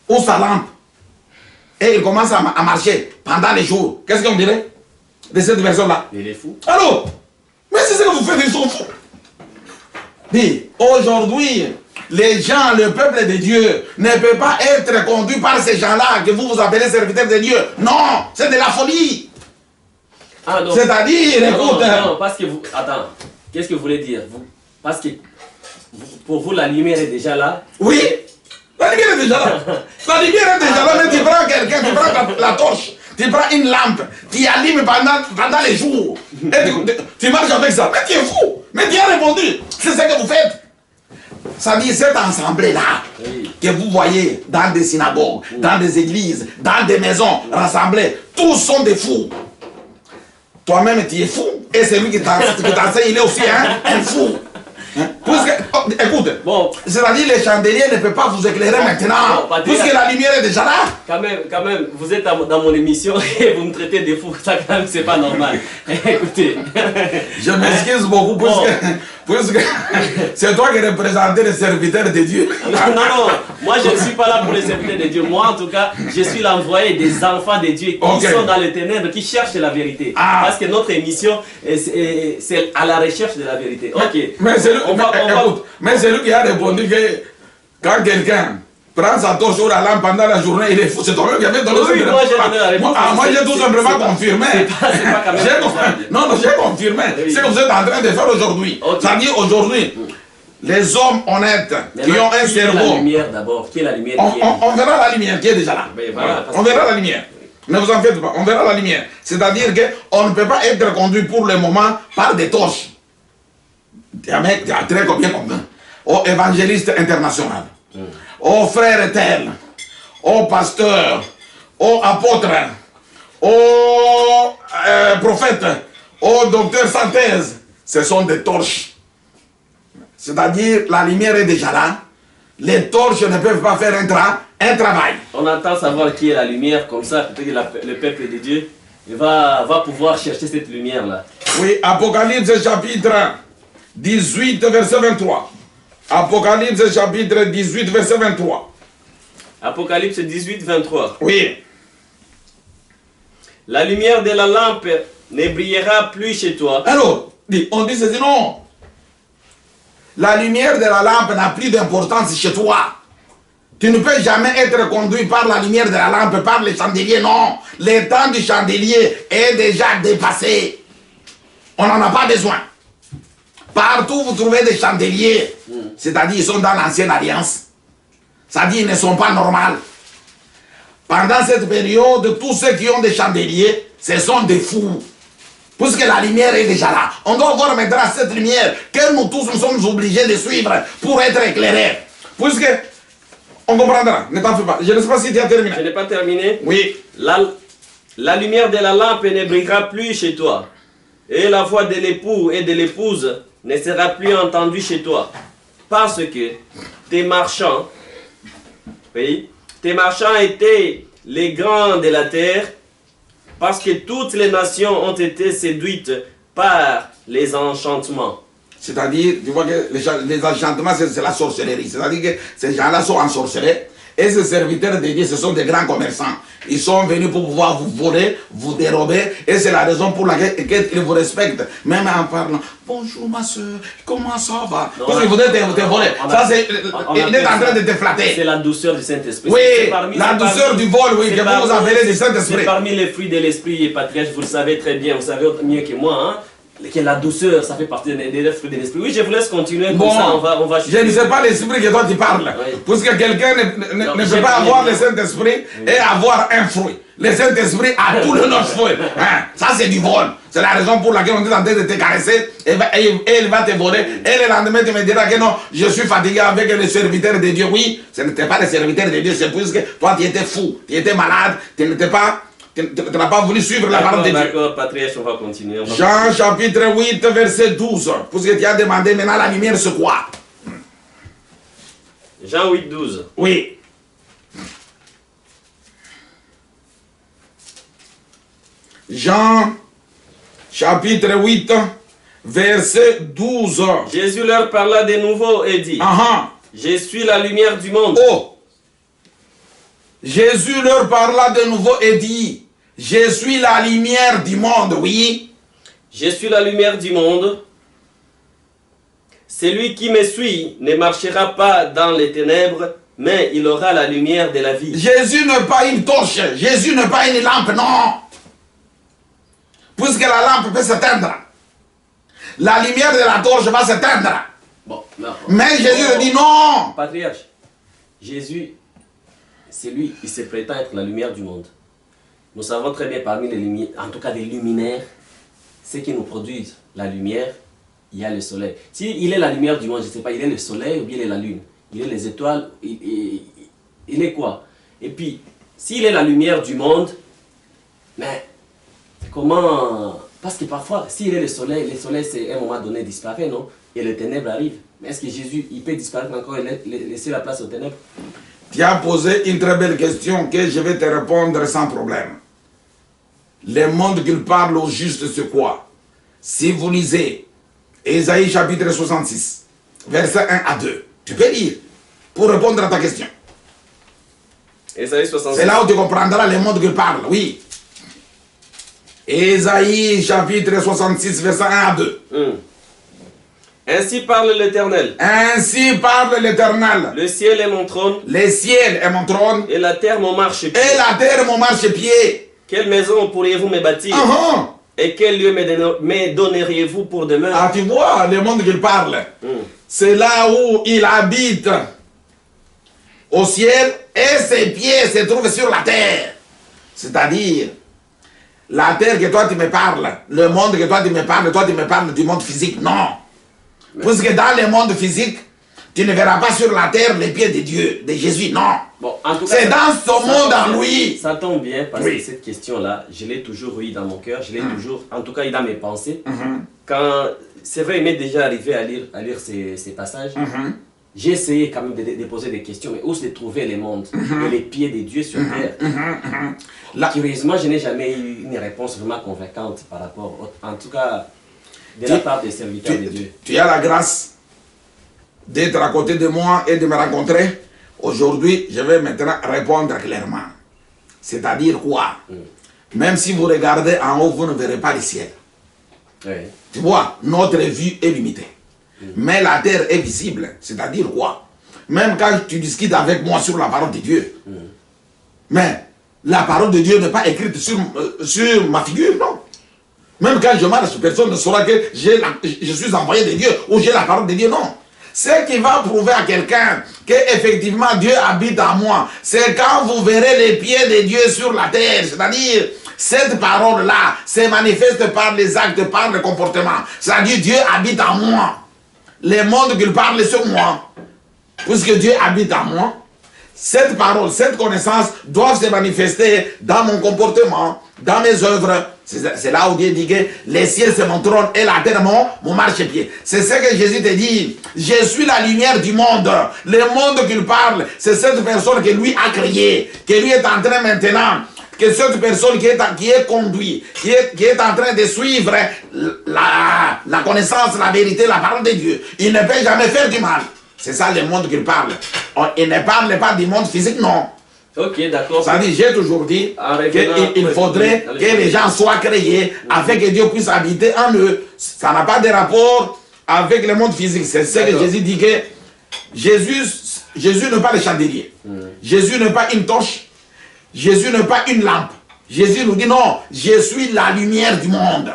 ou sa lampe et il commence à marcher pendant les jours. Qu'est-ce qu'on dirait de cette personne-là? Il est fou. Alors, mais c'est ce que vous faites, ils sont fous. Dis, aujourd'hui, les gens, le peuple de Dieu, ne peut pas être conduit par ces gens-là que vous appelez serviteurs de Dieu. Non, c'est de la folie. Ah, c'est-à-dire, écoute... Non, parce que vous... Attends, qu'est-ce que vous voulez dire? Parce que pour vous, la lumière est déjà là. Oui, la lumière est déjà là. La lumière est déjà là, mais tu prends quelqu'un, tu prends la torche, tu prends une lampe, tu allumes pendant les jours. Et tu marches avec ça. Mais tu es fou. Mais tu as répondu. C'est ce que vous faites. Ça dit cette assemblée-là que vous voyez dans des synagogues, dans des églises, dans des maisons rassemblées, tous sont des fous. Toi-même, tu es fou. Et celui qui t'enseigne, il est aussi un fou. Écoute, c'est-à-dire les chandeliers ne peuvent pas vous éclairer maintenant, puisque la lumière est déjà là. Quand même, vous êtes dans mon émission et vous me traitez de fou, ça quand même c'est pas normal. Écoutez. Je m'excuse beaucoup, puisque c'est toi qui représentais les serviteurs de Dieu. Non, moi je ne suis pas là pour les serviteurs de Dieu. Moi en tout cas, je suis l'envoyé des enfants de Dieu qui sont dans les ténèbres, qui cherchent la vérité. Parce que notre émission, c'est à la recherche de la vérité. Ok. Mais c'est lui qui a répondu que quand quelqu'un prend sa torche ou la lampe pendant la journée, il est fou. C'est toi-même qui avait donné cette réponse. Moi, j'ai tout simplement confirmé. Non, j'ai confirmé. C'est ce que vous êtes en train de faire aujourd'hui. C'est-à-dire aujourd'hui, les hommes honnêtes qui ont un cerveau. La lumière d'abord. Qui est la lumière? On verra la lumière qui est déjà là. On verra la lumière. Ne vous en faites pas, on verra la lumière. C'est-à-dire qu'on ne peut pas être conduit pour le moment par des torches. Tu as très bien compris. au évangéliste international, au frère tel, au pasteur, au apôtre, au prophète, au docteur sans thèse, ce sont des torches. C'est-à-dire, la lumière est déjà là. Les torches ne peuvent pas faire un travail. On entend savoir qui est la lumière, comme ça, peut-être que le peuple de Dieu va pouvoir chercher cette lumière-là. Oui, Apocalypse chapitre 18, verset 23. Apocalypse chapitre 18, verset 23. Apocalypse 18, 23. Oui. La lumière de la lampe ne brillera plus chez toi. Alors, on dit ceci, non. La lumière de la lampe n'a plus d'importance chez toi. Tu ne peux jamais être conduit par la lumière de la lampe, par les chandeliers, non. Le temps du chandelier est déjà dépassé. On n'en a pas besoin. Partout vous trouvez des chandeliers, c'est-à-dire ils sont dans l'ancienne alliance. C'est-à-dire ils ne sont pas normaux. Pendant cette période, tous ceux qui ont des chandeliers, ce sont des fous. Puisque la lumière est déjà là. On doit voir maintenant cette lumière que nous tous nous sommes obligés de suivre pour être éclairés. Puisque, on comprendra, ne t'en fais pas. Je ne sais pas si tu as terminé. Je n'ai pas terminé. Oui. La lumière de la lampe ne brillera plus chez toi. Et la voix de l'époux et de l'épouse ne sera plus entendue chez toi. Parce que tes marchands, oui, tes marchands étaient les grands de la terre, parce que toutes les nations ont été séduites par les enchantements. C'est-à-dire, tu vois que les enchantements, c'est la sorcellerie. C'est-à-dire que ces gens-là sont ensorcelés. Et ces serviteurs de Dieu, ce sont des grands commerçants. Ils sont venus pour pouvoir vous voler, vous dérober. Et c'est la raison pour laquelle ils vous respectent. Même en parlant, bonjour ma soeur, comment ça va? Parce qu'ils voudraient te voler. Ça, c'est, il est en train de te flatter. C'est la douceur du Saint-Esprit. Oui, la douceur du vol, oui, que vous appelez du Saint-Esprit. C'est parmi les fruits de l'Esprit, patriarche, vous le savez très bien, vous savez mieux que moi, hein, que la douceur, ça fait partie des fruits de l'Esprit. Oui, je vous laisse continuer, comme ça on va... Je ne sais pas l'Esprit que toi tu parles. Oui. Puisque quelqu'un ne peut pas avoir le Saint-Esprit et avoir un fruit. Le Saint-Esprit a tous les 9 fruits. Hein? Ça, c'est du vol. C'est la raison pour laquelle on est en train de te caresser et il va te voler. Et le lendemain, tu me diras que non, je suis fatigué avec les serviteurs de Dieu. Oui, ce n'était pas les serviteurs de Dieu, c'est puisque toi, tu étais fou, tu étais malade, tu n'étais pas... Tu n'as pas voulu suivre la parole de Dieu. D'accord, patriarche, on va continuer. Jean chapitre 8, verset 12. Puisque tu as demandé maintenant la lumière, c'est quoi? Jean 8, 12. Oui. Jean chapitre 8, verset 12. Jésus leur parla de nouveau et dit, je suis la lumière du monde. Oh! Jésus leur parla de nouveau et dit, je suis la lumière du monde, oui. Je suis la lumière du monde. Celui qui me suit ne marchera pas dans les ténèbres, mais il aura la lumière de la vie. Jésus n'est pas une torche, Jésus n'est pas une lampe, non. Puisque la lampe peut s'éteindre. La lumière de la torche va s'éteindre. Bon, non. Mais Jésus dit non. Patriarche, Jésus, c'est lui, il se prétend être la lumière du monde. Nous savons très bien parmi les lumières, en tout cas des luminaires, ceux qui nous produisent la lumière, il y a le soleil. S'il est la lumière du monde, je ne sais pas, il est le soleil ou bien il est la lune. Il est les étoiles, il est quoi? Et puis, s'il est la lumière du monde, mais comment... Parce que parfois, s'il est le soleil c'est à un moment donné disparaît, non? Et les ténèbres arrivent. Mais est-ce que Jésus, il peut disparaître encore et laisser la place aux ténèbres? Tu as posé une très belle question que je vais te répondre sans problème. Le monde qu'il parle au juste, c'est quoi? Si vous lisez Ésaïe chapitre 66, versets 1 à 2, tu peux lire pour répondre à ta question. Ésaïe 66. C'est là où tu comprendras le monde qu'il parle, oui. Ésaïe chapitre 66, versets 1 à 2. Ainsi parle l'Éternel. Ainsi parle l'Éternel. Le ciel est mon trône. Le ciel est mon trône. Et la terre mon marchepied. Et la terre mon marchepied. Quelle maison pourriez-vous me bâtir? Et quel lieu me donneriez-vous pour demeure? Ah, tu vois le monde qu'il parle. C'est là où il habite au ciel et ses pieds se trouvent sur la terre. C'est-à-dire, la terre que toi tu me parles, le monde que toi tu me parles du monde physique. Non. Puisque dans le monde physique, tu ne verras pas sur la terre les pieds de Dieu, de Jésus, non. Bon, en tout cas, c'est dans ce monde en lui. Ça tombe bien parce que cette question-là, je l'ai toujours eu dans mon cœur, je l'ai toujours, en tout cas dans mes pensées. Quand, c'est vrai, il m'est déjà arrivé à lire ces passages. J'ai essayé quand même de poser des questions, mais où se trouvaient les mondes et les pieds de Dieu sur terre? Curieusement, je n'ai jamais eu une réponse vraiment convaincante par rapport, en tout cas, de la part des serviteurs de Dieu. Tu as la grâce d'être à côté de moi et de me rencontrer. Aujourd'hui, je vais maintenant répondre clairement. C'est-à-dire quoi? Même si vous regardez en haut, vous ne verrez pas le ciel. Tu vois, notre vue est limitée. Mais la terre est visible. C'est-à-dire quoi? Même quand tu discutes avec moi sur la parole de Dieu, mais la parole de Dieu n'est pas écrite sur ma figure, non. Même quand je marche, personne ne saura que je suis envoyé de Dieu ou j'ai la parole de Dieu, non. Ce qui va prouver à quelqu'un qu'effectivement Dieu habite en moi, c'est quand vous verrez les pieds de Dieu sur la terre. C'est-à-dire, cette parole-là se manifeste par les actes, par le comportement. C'est-à-dire, Dieu habite en moi. Les mondes qu'il parle sur moi. Puisque Dieu habite en moi, cette parole, cette connaissance doivent se manifester dans mon comportement, dans mes œuvres. C'est là où Dieu dit que les cieux c'est mon trône et la terre mon marchepied. C'est ce que Jésus te dit. Je suis la lumière du monde. Le monde qu'il parle, c'est cette personne que lui a créée, que lui est en train maintenant, que cette personne qui est conduite, qui est en train de suivre la connaissance, la vérité, la parole de Dieu. Il ne peut jamais faire du mal. C'est ça le monde qu'il parle. Il ne parle pas du monde physique, non. Ok, d'accord. Ça dit, j'ai toujours dit qu'il faudrait que les gens soient créés afin que Dieu puisse habiter en eux. Ça n'a pas de rapport avec le monde physique. C'est ce que Jésus dit que Jésus n'est pas le chandelier. Jésus n'est pas une torche. Jésus n'est pas une lampe. Jésus nous dit non, je suis la lumière du monde.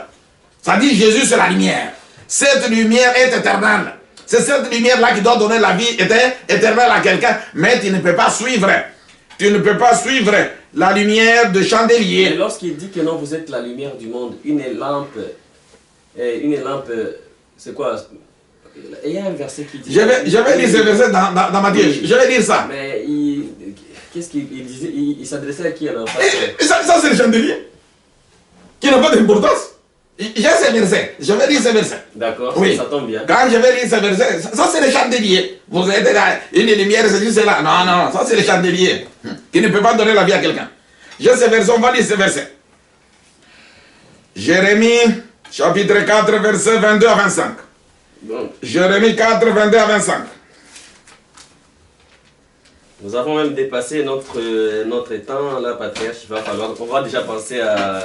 Ça dit, Jésus c'est la lumière. Cette lumière est éternelle. C'est cette lumière-là qui doit donner la vie éternelle à quelqu'un. Mais tu ne peux pas suivre. Tu ne peux pas suivre la lumière de chandelier. Et lorsqu'il dit que non, vous êtes la lumière du monde, une lampe, c'est quoi? Il y a un verset qui dit... Je vais lire ce verset dans Matthieu. Je vais lire ça. Mais qu'est-ce qu'il disait? Il s'adressait à qui alors? Ça c'est le chandelier. Qui n'a pas d'importance. J'ai ce verset. Je vais lire ce verset. D'accord, oui. Ça tombe bien. Quand je vais lire ce verset, ça c'est le chandelier. Vous êtes là, une lumière, c'est juste là. Non, ça c'est le chandelier. Qui ne peut pas donner la vie à quelqu'un. J'ai ce verset, on va lire ce verset. Jérémie, chapitre 4, verset 22 à 25. Bon. Jérémie 4, 22 à 25. Nous avons même dépassé notre temps, là, patriarche. On va déjà penser à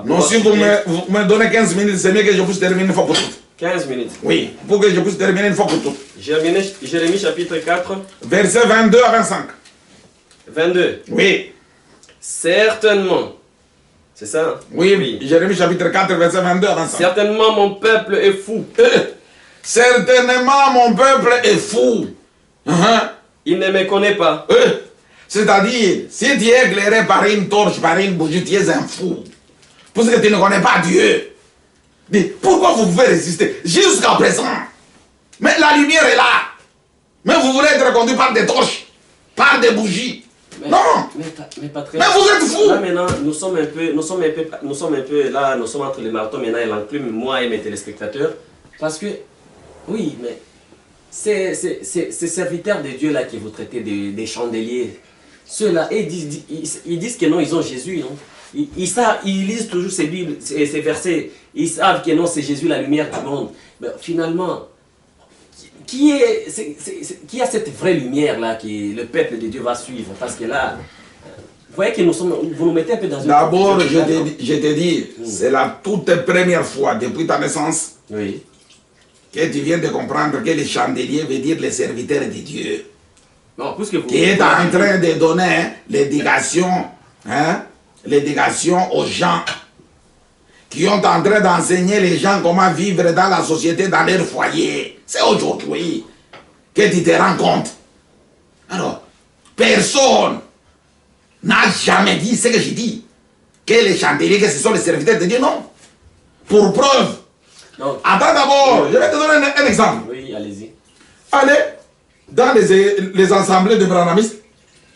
non, si vous me donnez 15 minutes, c'est mieux que je puisse terminer une fois pour toutes. 15 minutes. Oui, pour que je puisse terminer une fois pour toutes. Jérémie chapitre 4. Verset 22 à 25. 22. Oui. Certainement. C'est ça? Oui. Jérémie chapitre 4, verset 22 à 25. Certainement mon peuple est fou. Certainement mon peuple est fou. Il ne me connaît pas. C'est-à-dire, si tu es éclairé par une torche, par une bougie, tu es un fou. Parce que tu ne connais pas Dieu. Dis, pourquoi vous pouvez résister jusqu'à présent? Mais la lumière est là. Mais vous voulez être conduit par des torches, par des bougies. Non. Mais vous êtes fous. Là maintenant, nous sommes un peu là, nous sommes entre les marteaux maintenant et l'enclume, moi et mes téléspectateurs. Parce que, oui, mais ces serviteurs de Dieu là qui vous traitez des chandeliers, ceux-là, ils disent que non, ils ont Jésus, non? Ils lisent toujours ces Bibles, ces versets. Ils savent que non, c'est Jésus la lumière du monde. Mais finalement, qui a cette vraie lumière là que le peuple de Dieu va suivre? Parce que là, vous voyez que vous nous mettez un peu dans une... D'abord, je te dis, c'est la toute première fois depuis ta naissance que tu viens de comprendre que le chandelier veut dire le serviteur de Dieu. Non, puisque vous... Qui est en train de donner l'éducation, l'éducation aux gens qui ont en train d'enseigner les gens comment vivre dans la société, dans leur foyer. C'est aujourd'hui que tu te rends compte. Alors, personne n'a jamais dit ce que j'ai dit. Que les chandeliers, que ce sont les serviteurs de Dieu, non. Pour preuve. Non. Attends d'abord, je vais te donner un exemple. Oui, allez-y. Allez, dans les assemblées de branhamistes,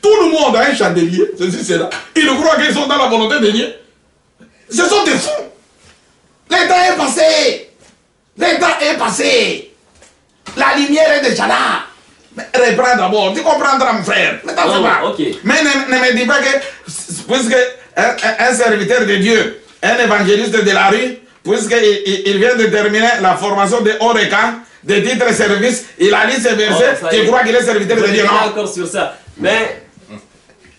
tout le monde a un chandelier, ceci, cela. Ils croient qu'ils sont dans la volonté de Dieu. Ce sont des fous. Le temps est passé. Le temps est passé. La lumière est déjà là. Mais reprends d'abord. Tu comprendras, mon frère. Mais t'en sais pas. Okay. Mais ne me dis pas que, puisque un serviteur de Dieu, un évangéliste de la rue, puisqu'il vient de terminer la formation de haut camp, de titre service, il a lu ces versets, tu crois qu'il est serviteur de Dieu, non? Encore sur ça. Mais,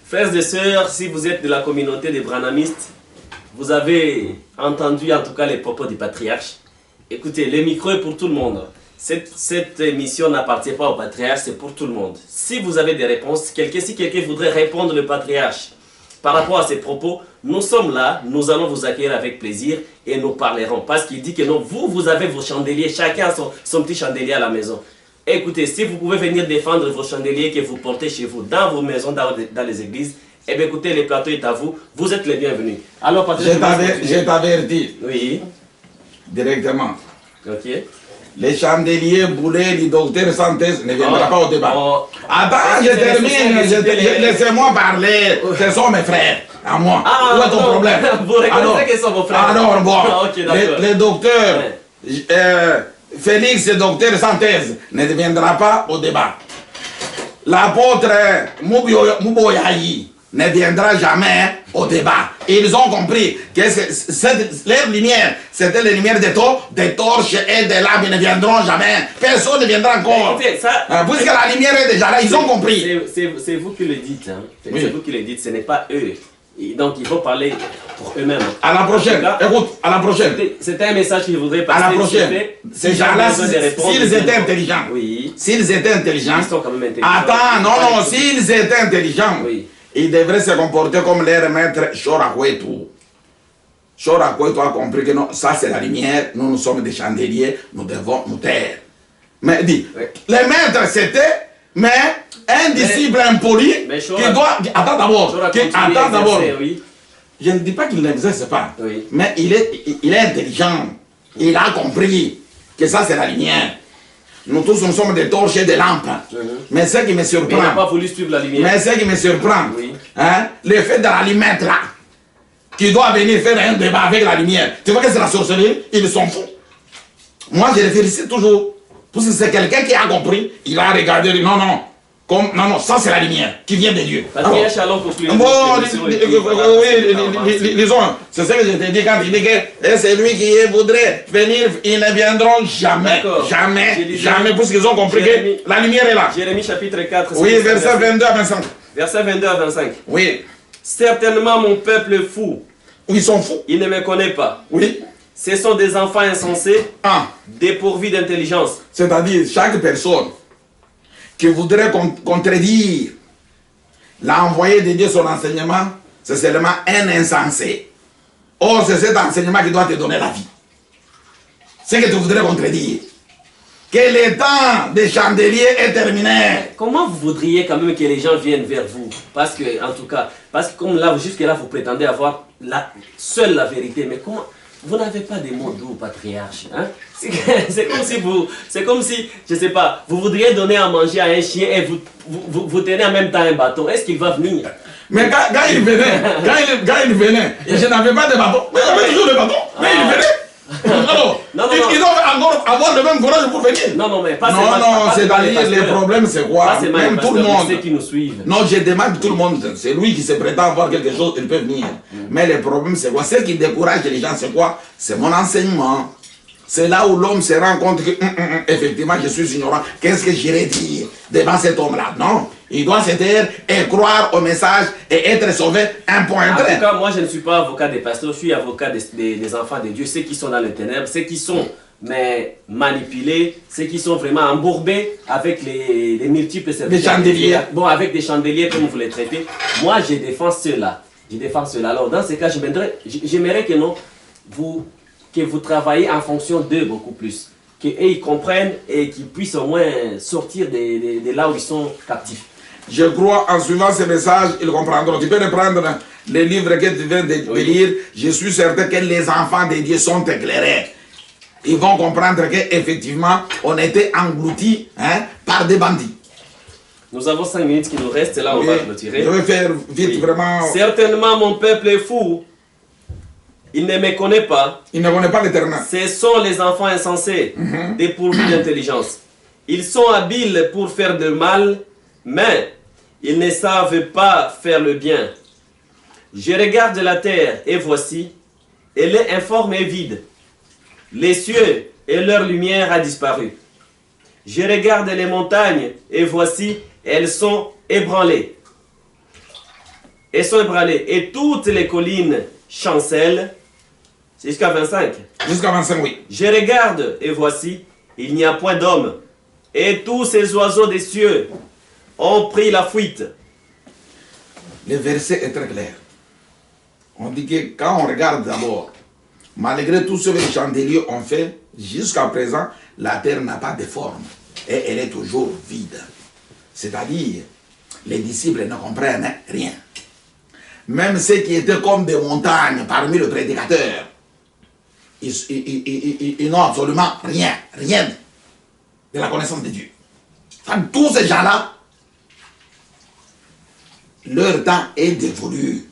frères et sœurs, si vous êtes de la communauté des branhamistes, vous avez entendu en tout cas les propos du patriarche. Écoutez, le micro est pour tout le monde. Cette émission n'appartient pas au patriarche, c'est pour tout le monde. Si vous avez des réponses, si quelqu'un voudrait répondre le patriarche par rapport à ses propos, nous sommes là, nous allons vous accueillir avec plaisir et nous parlerons. Parce qu'il dit que non, vous avez vos chandeliers, chacun a son petit chandelier à la maison. Écoutez, si vous pouvez venir défendre vos chandeliers que vous portez chez vous, dans vos maisons, dans les églises, eh bien écoutez, le plateau est à vous, vous êtes les bienvenus. Alors, patriarche, je t'avertis. Oui. Directement. Ok. Les chandeliers boulets, les docteurs sans thèse ne viendront pas au débat. Attends, je termine, laissez-moi parler. Ce sont mes frères, à moi. Où est ton problème? Vous reconnaissez qu'ils sont vos frères? Alors, bon, Okay, les docteurs, Félix, docteur sans thèse, ne viendra pas au débat. L'apôtre Mouboyahi ne viendra jamais au débat. Ils ont compris que leur lumière, c'était les lumières des torches et des lampes. Ils ne viendront jamais. Personne ne viendra encore. Écoutez, ça, puisque la lumière est déjà là, ils ont compris. C'est vous qui le dites. Hein. C'est Oui. vous qui le dites, ce n'est pas eux. Donc il faut parler pour eux-mêmes. À la prochaine. Écoute, à la prochaine. C'était un message que je voudrais passer. À la prochaine. Ces gens-là, s'ils étaient intelligents. Oui. S'ils étaient intelligents. Ils sont quand même intelligents. Attends, non, s'ils étaient intelligents. Oui. Ils devraient se comporter comme leur maître Shorakwetu. Shorakwetu a compris que non, ça c'est la lumière, nous sommes des chandeliers, nous devons nous taire. Mais dit, Oui. le maître c'était, mais un disciple impoli qui doit. Attends d'abord. Oui. Je ne dis pas qu'il n'exerce pas, Oui. mais il est intelligent. Il a compris que ça c'est la lumière. Nous tous nous sommes des torches et des lampes. Mais ce qui me Mais il n'a surprend. pas voulu suivre la lumière. Mais ce qui me surprend, Oui. hein, le fait de la lumière là, qui doit venir faire un débat avec la lumière, tu vois que c'est la sorcellerie, ils sont fous. Moi, je les félicite toujours. Parce que c'est quelqu'un qui a compris, il a regardé, il dit non, ça c'est la lumière qui vient de Dieu. Patriarche, allons conclure. Bon, disons, c'est ce que je t'ai dit quand il dit que c'est lui qui voudrait venir, ils ne viendront jamais. Jamais, parce qu'ils ont compris que la lumière est là. Jérémie chapitre 4. Oui, verset 22 à 25. Verset 22 à 25. Oui. Certainement mon peuple est fou. Ils sont fous. Il ne me connaît pas. Oui. Ce sont des enfants insensés, dépourvus d'intelligence. C'est-à-dire, chaque personne qui voudrait contredire l'envoyé de Dieu son enseignement, c'est seulement un insensé. Or, c'est cet enseignement qui doit te donner la vie. C'est que tu voudrais contredire. Que le temps des chandeliers est terminé. Comment vous voudriez quand même que les gens viennent vers vous? Parce que, en tout cas, comme là, jusque-là, vous prétendez avoir seule la vérité. Mais comment? Vous n'avez pas des mots doux, patriarche. Hein? C'est comme si, je ne sais pas, vous voudriez donner à manger à un chien et vous tenez en même temps un bâton. Est-ce qu'il va venir? Mais quand il venait, et je n'avais pas de bâton. Mais j'avais toujours le bâton. Mais il venait. Alors, ils doivent encore avoir le même courage pour venir. Non, mais pas c'est-à-dire, les problèmes, c'est quoi? Même tout le monde. Ceux qui nous suivent. Non, je demande tout le monde. C'est lui qui se prétend avoir quelque chose, il peut venir. Mais le problème, c'est quoi? Ce qui décourage les gens, c'est quoi? C'est mon enseignement. C'est là où l'homme se rend compte que, effectivement, je suis ignorant. Qu'est-ce que j'irai dire devant cet homme-là? Non. Il doit se taire et croire au message et être sauvé, un point. En tout cas, moi, je ne suis pas avocat des pasteurs, je suis avocat des enfants de Dieu, ceux qui sont dans les ténèbres, ceux qui sont manipulés, ceux qui sont vraiment embourbés avec les multiples services. Des chandeliers. Bon, avec des chandeliers, comme vous les traitez. Moi, je défends ceux-là. Alors, dans ces cas, j'aimerais que non, que vous travaillez en fonction d'eux beaucoup plus. Qu'ils comprennent et qu'ils puissent au moins sortir de là où ils sont captifs. Je crois, en suivant ce message, ils comprendront. Tu peux reprendre les livres que tu viens de lire. Je suis certain que les enfants de Dieu sont éclairés. Ils vont comprendre qu'effectivement, on était engloutis par des bandits. Nous avons 5 minutes qui nous restent, et là on va clôturer. Je vais faire vite, vraiment. Certainement mon peuple est fou. Il ne me connaît pas. Il ne connaît pas l'Éternel. Ce sont les enfants insensés, dépourvus d'intelligence. Ils sont habiles pour faire le mal, mais ils ne savent pas faire le bien. Je regarde la terre, et voici, elle est informe et vide. Les cieux et leur lumière a disparu. Je regarde les montagnes, et voici, elles sont ébranlées. Elles sont ébranlées, et toutes les collines chancellent. C'est jusqu'à 25. Jusqu'à 25, oui. Je regarde, et voici, il n'y a point d'homme. Et tous ces oiseaux des cieux ont pris la fuite. Le verset est très clair. On dit que quand on regarde d'abord, malgré tout ce que les chandeliers ont fait, jusqu'à présent, la terre n'a pas de forme. Et elle est toujours vide. C'est-à-dire, les disciples ne comprennent rien. Même ceux qui étaient comme des montagnes parmi les prédicateurs, ils n'ont absolument rien de la connaissance de Dieu. Enfin, tous ces gens-là, leur temps est dévolu.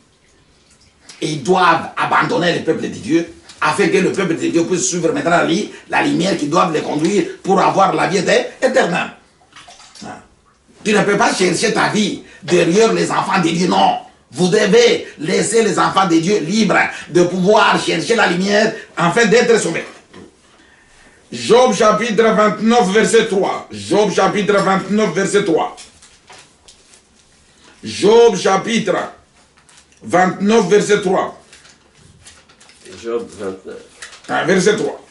Ils doivent abandonner le peuple de Dieu afin que le peuple de Dieu puisse suivre maintenant la lumière qui doit les conduire pour avoir la vie éternelle. Tu ne peux pas chercher ta vie derrière les enfants de Dieu, non. Vous devez laisser les enfants de Dieu libres de pouvoir chercher la lumière afin d'être sauvés. Job chapitre 29, verset 3. Job chapitre 29, verset 3. Job chapitre 29, verset 3. Job 29. Verset 3.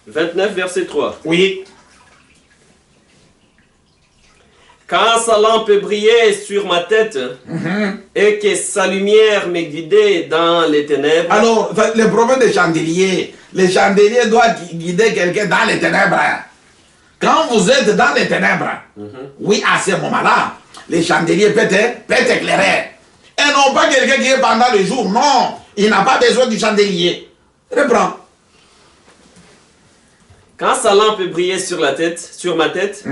29, verset 3. Oui. Quand sa lampe brillait sur ma tête et que sa lumière me guidait dans les ténèbres. Alors, le problème des chandeliers, les chandeliers doivent guider quelqu'un dans les ténèbres. Quand vous êtes dans les ténèbres, oui, à ce moment-là, les chandeliers peuvent éclairer. Et non pas quelqu'un qui est pendant le jour, non. Il n'a pas besoin du chandelier. Reprends. Quand sa lampe brillait sur ma tête,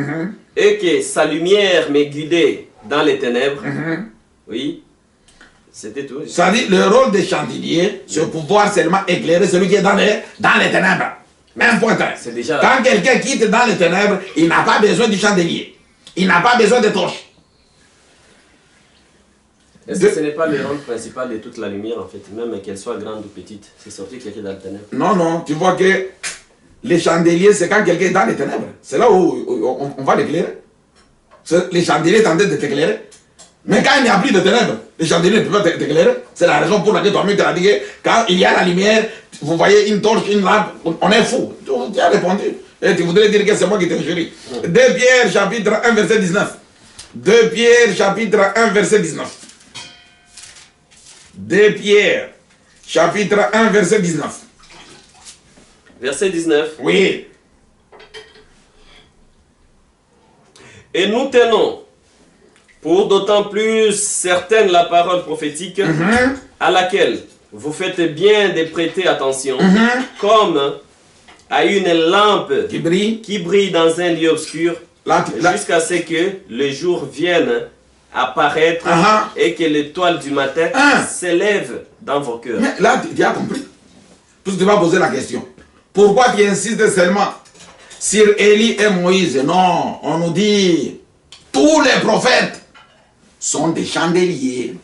et que sa lumière me guidait dans les ténèbres, oui, c'était tout. Ça dit, le rôle des chandeliers, c'est pouvoir seulement éclairer celui qui est dans les ténèbres. Même point. Déjà... Quand quelqu'un quitte dans les ténèbres, il n'a pas besoin du chandelier. Il n'a pas besoin de torche. Est-ce que ce n'est pas le rôle principal de toute la lumière, en fait, même qu'elle soit grande ou petite? C'est sortir quelqu'un dans les ténèbres. Non, non, tu vois que les chandeliers, c'est quand quelqu'un est dans les ténèbres. C'est là où on va l'éclairer. Les chandeliers tentent de t'éclairer. Mais quand il n'y a plus de ténèbres, les chandeliers ne peuvent pas t'éclairer. C'est la raison pour laquelle toi-même tu as dit que quand il y a la lumière, vous voyez une torche, une lampe, on est fou. Tu as répondu. Et tu voudrais dire que c'est moi qui t'ai jury. 2 Pierre chapitre 1 verset 19. 2 Pierre chapitre 1 verset 19. 2 Pierre chapitre 1 verset 19. Verset 19. Oui. Et nous tenons pour d'autant plus certaine la parole prophétique à laquelle vous faites bien de prêter attention, comme à une lampe Qui brille dans un lieu obscur, jusqu'à ce que le jour vienne apparaître et que l'étoile du matin s'élève dans vos cœurs. Mais là, tu as compris. Parce que tu vas poser la question. Pourquoi tu insistes seulement sur Élie et Moïse? Non, on nous dit tous les prophètes sont des chandeliers.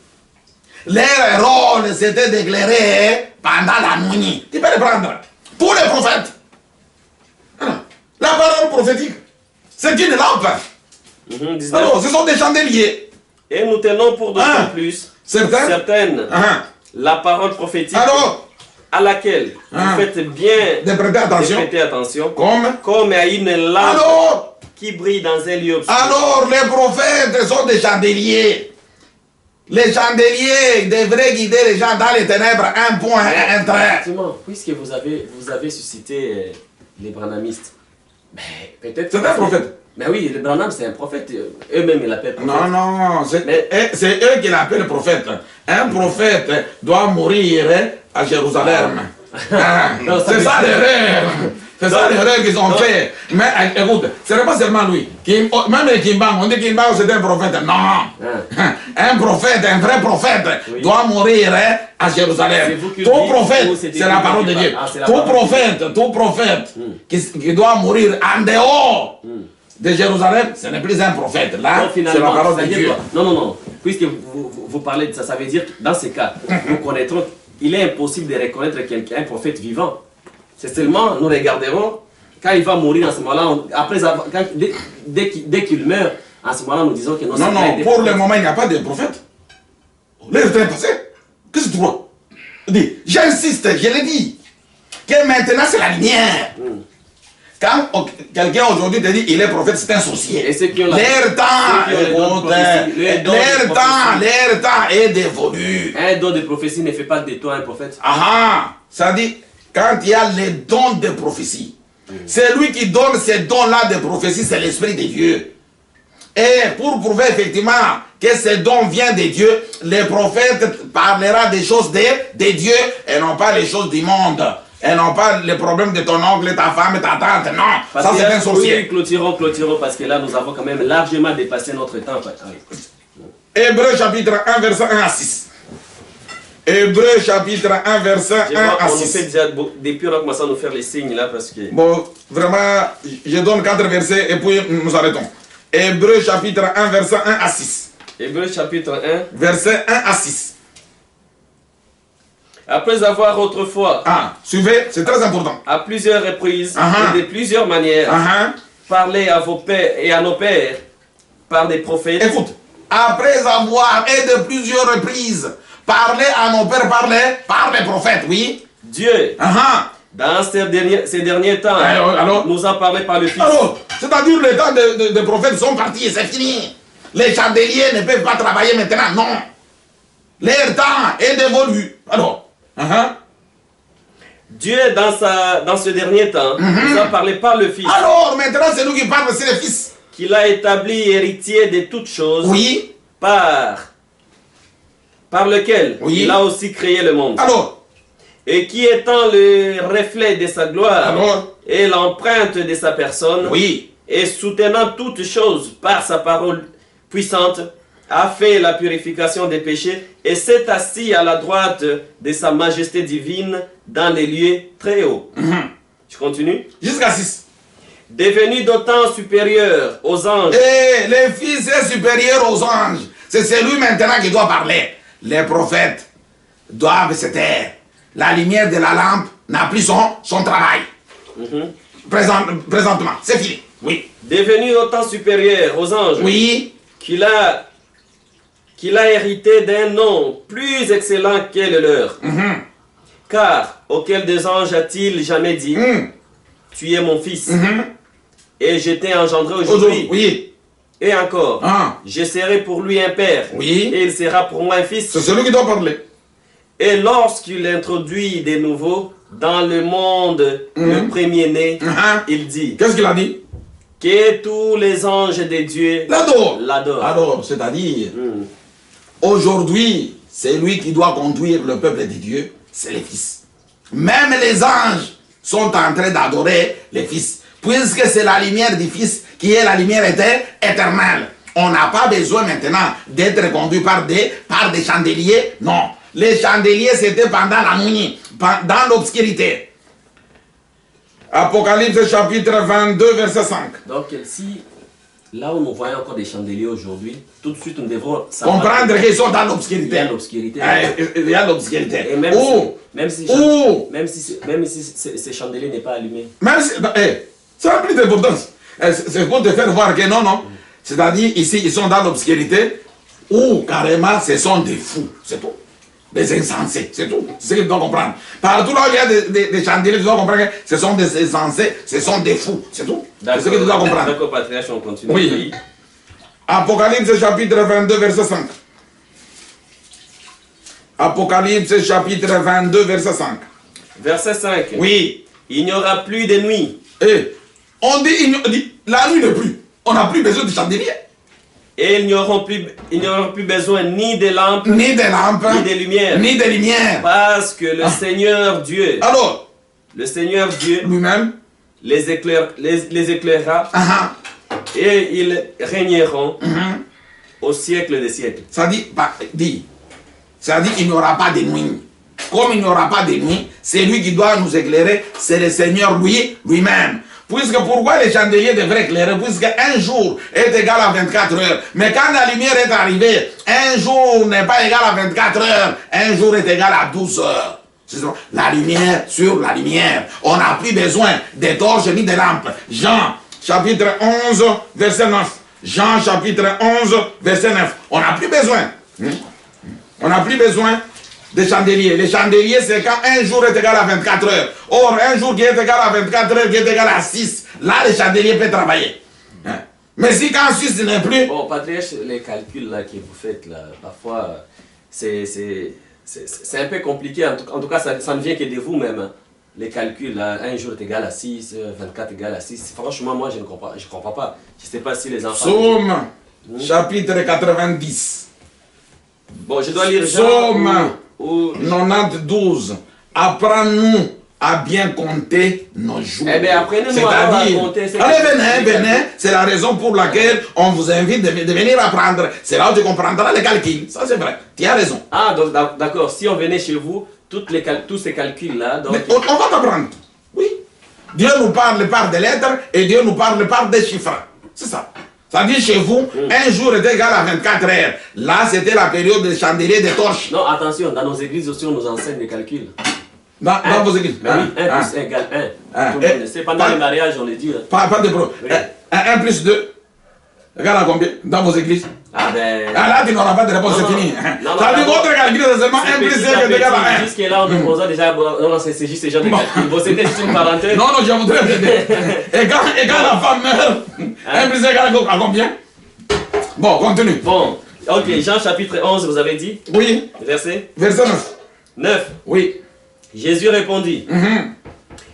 Leur rôle, c'était d'éclairer pendant la nuit. Tu peux les prendre. Tous les prophètes. La parole prophétique, c'est une lampe. Alors, ce sont des chandeliers. Et nous tenons pour d'autant plus certaines la parole prophétique à laquelle vous faites bien de prêter attention, comme à une lampe qui brille dans un lieu obscur. Alors, les prophètes sont des chandeliers. Les chandeliers devraient guider les gens dans les ténèbres, un point, un trait. Effectivement, puisque vous avez suscité les branhamistes, peut-être... C'est un prophète. Mais oui, le Branham, c'est un prophète. Eux-mêmes, ils l'appellent prophète. Non, non, c'est eux qui l'appellent prophète. Un prophète doit mourir à Jérusalem. C'est ça l'erreur. C'est ça l'erreur qu'ils ont fait. Mais écoute, ce n'est pas seulement lui. Même les Kimbang, on dit Kimbang c'est un prophète. Non. Un prophète, un vrai prophète, doit mourir à Jérusalem. Tout prophète, c'est la parole de Dieu. Tout prophète qui doit mourir en dehors de Jérusalem, ce n'est plus un prophète. Là, c'est la parole de Dieu. Non. Puisque vous parlez de ça, ça veut dire que dans ces cas, nous connaîtrons qu'il est impossible de reconnaître un prophète vivant. C'est seulement, nous regarderons, quand il va mourir en ce moment-là, dès qu'il meurt, en ce moment-là, nous disons que non. Non, pour le moment, il n'y a pas de prophète. L'heure est passée. Qu'est-ce que tu crois? J'insiste, je l'ai dit, que maintenant c'est la lumière. Quand quelqu'un aujourd'hui te dit il est prophète, c'est un sorcier. Leur temps est dévolu. Un don de prophétie ne fait pas de toi un prophète. Ça dit, quand il y a les dons de prophétie, c'est lui qui donne ces dons-là de prophétie, c'est l'Esprit de Dieu. Et pour prouver effectivement que ces dons viennent de Dieu, les prophètes parlera des choses de Dieu et non pas les choses du monde. Et non pas les problèmes de ton oncle, ta femme, ta tante, non. Parce ça c'est un sorcier. Oui, clôturons, parce que là nous avons quand même largement dépassé notre temps. Hébreux chapitre 1, verset 1 à 6. Hébreux chapitre 1, verset 1 à 6. On fait déjà, depuis on a commencé à nous faire les signes là parce que... Bon, vraiment, je donne 4 versets et puis nous arrêtons. Hébreux chapitre 1, verset 1 à 6. Hébreux chapitre 1. Verset 1 à 6. Après avoir autrefois, suivez, c'est très important. À plusieurs reprises et de plusieurs manières, parlé à vos pères et à nos pères par des prophètes. Écoute, après avoir et de plusieurs reprises parlé à nos pères par les prophètes, oui. Dieu, dans ces derniers temps, nous a parlé par le Fils. Alors, c'est-à-dire le temps des prophètes sont partis et c'est fini. Les chandeliers ne peuvent pas travailler maintenant, non. Leur temps est dévolu. Alors, Dieu, dans ce dernier temps, nous a parlé par le Fils. Alors, maintenant, c'est nous qui parlons, c'est le Fils. Qu'il a établi héritier de toutes choses. Oui. Par lequel il a aussi créé le monde. Alors. Et qui étant le reflet de sa gloire et l'empreinte de sa personne. Oui. Et soutenant toutes choses par sa parole puissante, a fait la purification des péchés et s'est assis à la droite de sa majesté divine dans les lieux très hauts. Je continue. Jusqu'à 6. Devenu d'autant supérieur aux anges. Et le Fils est supérieur aux anges. C'est celui maintenant qui doit parler. Les prophètes doivent se taire. La lumière de la lampe n'a plus son travail. Présentement, c'est fini. Oui. Devenu autant supérieur aux anges. Oui. Qu'il a hérité d'un nom plus excellent que le leur. Car auquel des anges a-t-il jamais dit tu es mon fils et je t'ai engendré aujourd'hui. Oui. Et encore, je serai pour lui un père et il sera pour moi un fils. C'est celui qui doit parler. Et lorsqu'il introduit de nouveau dans le monde le premier-né, il dit. Qu'est-ce qu'il a dit? Que tous les anges de Dieu l'adorent. Alors, c'est-à-dire, aujourd'hui, c'est lui qui doit conduire le peuple de Dieu, c'est le Fils. Même les anges sont en train d'adorer le Fils, puisque c'est la lumière du Fils qui est la lumière éternelle. On n'a pas besoin maintenant d'être conduit par des chandeliers, non. Les chandeliers, c'était pendant la nuit, dans l'obscurité. Apocalypse chapitre 22, verset 5. Donc, si, là où nous voyons encore des chandeliers aujourd'hui, tout de suite nous devrons comprendre qu'ils sont dans l'obscurité. Il y a l'obscurité. Il y a l'obscurité. Et même si ces chandeliers n'est pas allumé. Ça n'a plus d'importance. C'est pour te faire voir que non. C'est-à-dire, ici, ils sont dans l'obscurité, ou carrément, ce sont des fous. C'est tout. Des insensés, c'est tout. C'est ce que tu dois comprendre. Partout là où il y a des chandeliers, tu dois comprendre que ce sont des insensés, ce sont des fous. C'est tout. C'est ce que tu dois comprendre. D'accord, patriarche, on continue. Oui. Apocalypse chapitre 22, verset 5. Apocalypse chapitre 22, verset 5. Verset 5. Oui. Il n'y aura plus de nuit. On dit, la nuit n'est plus. On n'a plus besoin de chandeliers. Et ils n'auront plus besoin ni de lampes, ni de lumière, parce que le Seigneur Dieu, alors, le Seigneur Dieu lui-même, les éclairera et ils régneront au siècle des siècles. Ça dit, il n'y aura pas de nuit. Comme il n'y aura pas de nuit, c'est lui qui doit nous éclairer, c'est le Seigneur lui-même. Puisque pourquoi les chandeliers devraient éclairer? Puisque un jour est égal à 24 heures. Mais quand la lumière est arrivée, un jour n'est pas égal à 24 heures. Un jour est égal à 12 heures. La lumière sur la lumière. On n'a plus besoin des torches ni des lampes. Jean chapitre 11, verset 9. Jean chapitre 11, verset 9. On n'a plus besoin. On n'a plus besoin des chandeliers. Les chandeliers, c'est quand un jour est égal à 24 heures. Or, un jour qui est égal à 24 heures, qui est égal à 6, là, le chandelier peut travailler. Mais si quand 6 n'est plus... Bon, patriarche, les calculs là, que vous faites, là, parfois, c'est un peu compliqué. En tout cas, ça ne vient que de vous-même. Hein. Les calculs, là, un jour est égal à 6, 24 égal à 6. Franchement, moi, je ne comprends pas. Je ne sais pas si les enfants... Psaume, chapitre 90. Bon, je dois lire Psaume 92. Apprends-nous à bien compter nos jours. Eh bien, apprenez-nous à compter. Allez, venez. C'est la raison pour laquelle on vous invite de venir apprendre. C'est là où tu comprendras les calculs. Ça, c'est vrai. Tu as raison. Ah, donc d'accord. Si on venait chez vous, tous ces calculs-là... Donc... on va t'apprendre. Oui. Dieu nous parle par des lettres et Dieu nous parle par des chiffres. C'est ça. Ça dit chez vous, un jour est égal à 24 heures. Là, c'était la période des chandeliers, des torches. Non, attention, dans nos églises aussi, on nous enseigne les calculs. Dans vos églises. Oui, 1 plus 1 égale 1. Tout le monde le sait. Pendant le mariage, on le dit. Pas de problème. 1 plus 2 égale à combien dans vos églises? Ah ben... Ah là, tu n'auras pas de réponse, c'est fini. Ça dit votre calcul, c'est seulement 1 plus 1 qui est égal à 1. Jusque-là, on a déjà... Non, c'est juste ce genre de calcul. Bon, c'était juste une parenthèse. Non, je voudrais t'aider. Et quand la femme meurt, 1 plus 1 égale à combien? Bon, continue. Bon, ok, Jean chapitre 11, vous avez dit? Oui. Verset 9. 9. Oui. Jésus répondit,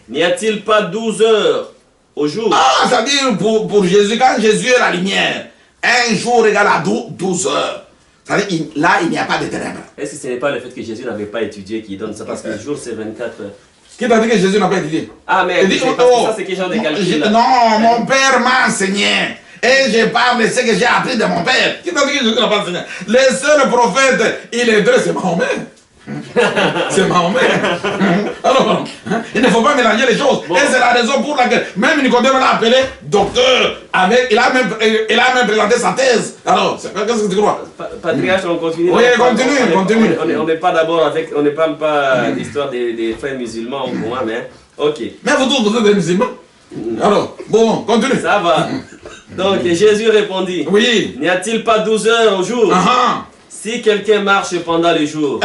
n'y a-t-il pas 12 heures au jour? Ah, ça veut dire pour Jésus, quand Jésus est la lumière, un jour égale à 12 heures. Ça veut dire, là, il n'y a pas de ténèbres. Est-ce que ce n'est pas le fait que Jésus n'avait pas étudié qui donne ça? Parce que le jour, c'est 24 heures. Qui t'a dit que Jésus n'a pas étudié? Ah, mais dit, parce que ça, c'est quel genre de calcul là? Non, mon père m'a enseigné. Et je parle de ce que j'ai appris de mon père. Qui t'a dit que Jésus n'a pas enseigné? Le seul prophète, il est deux, c'est Mahomet. C'est Mahomet. Alors, il ne faut pas mélanger les choses. Bon. Et c'est la raison pour laquelle même Nicodème l'a appelé docteur. Il a même présenté sa thèse. Alors, qu'est-ce que tu crois? Patriarche, on continue. Oui, continue. On n'est pas d'abord avec. On ne parle pas d'histoire des frères musulmans ou moi, mais. Ok. Mais vous tous, vous êtes des musulmans. Alors, bon, continue. Ça va. Donc, Jésus répondit. Oui. N'y a-t-il pas 12 heures au jour? Si quelqu'un marche pendant le jour,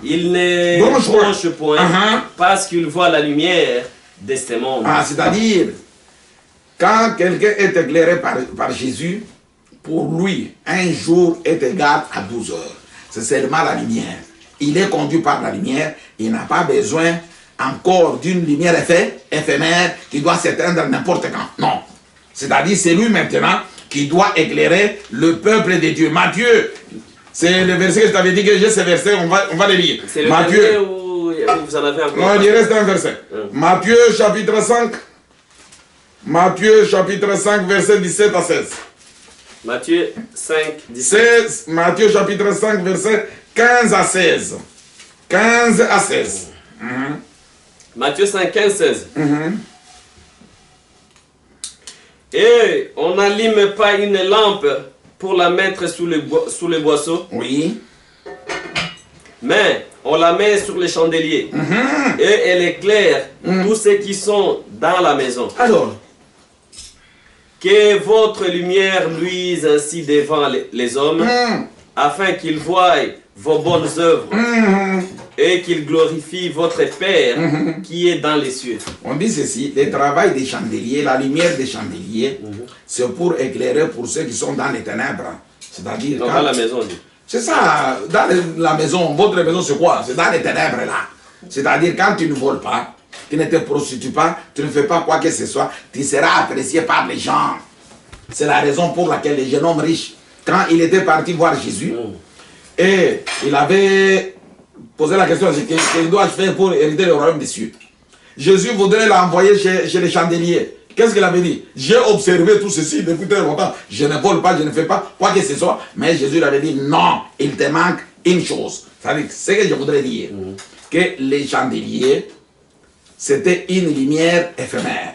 il ne bronche point parce qu'il voit la lumière de ce monde. Ah, c'est-à-dire, quand quelqu'un est éclairé par Jésus, pour lui, un jour est égal à 12 heures. C'est seulement la lumière. Il est conduit par la lumière. Il n'a pas besoin encore d'une lumière éphémère qui doit s'éteindre n'importe quand. Non. C'est-à-dire, c'est lui maintenant qui doit éclairer le peuple de Dieu. Matthieu, c'est le verset que je t'avais dit que j'ai ce verset, on va le lire. C'est le verset où vous en avez encore? Non, il reste un verset. Matthieu chapitre 5. Matthieu chapitre 5, verset 17 à 16. Matthieu 5, 17. Matthieu chapitre 5, verset 15 à 16. 15 à 16. Matthieu 5, 15, 16. Et on n'allume pas une lampe pour la mettre sous le boisseau. Oui. Mais on la met sur le chandelier. Et elle éclaire tous ceux qui sont dans la maison. Alors, que votre lumière luise ainsi devant les hommes, afin qu'ils voient vos bonnes œuvres et qu'ils glorifient votre Père qui est dans les cieux. On dit ceci, le travail des chandeliers, la lumière des chandeliers, c'est pour éclairer pour ceux qui sont dans les ténèbres. C'est-à-dire dans la maison. C'est ça, dans la maison, votre maison c'est quoi? C'est dans les ténèbres là. C'est-à-dire quand tu ne voles pas, tu ne te prostitues pas, tu ne fais pas quoi que ce soit, tu seras apprécié par les gens. C'est la raison pour laquelle les jeunes hommes riches, quand il était parti voir Jésus, et il avait posé la question, qu'est-ce que dois-je faire pour hériter le royaume des cieux? Jésus voudrait l'envoyer chez les chandeliers. Qu'est-ce qu'il avait dit? J'ai observé tout ceci depuis très longtemps. Je ne vole pas, je ne fais pas quoi que ce soit. Mais Jésus lui avait dit non, il te manque une chose. C'est-à-dire, ce que je voudrais dire, que les chandeliers, c'était une lumière éphémère.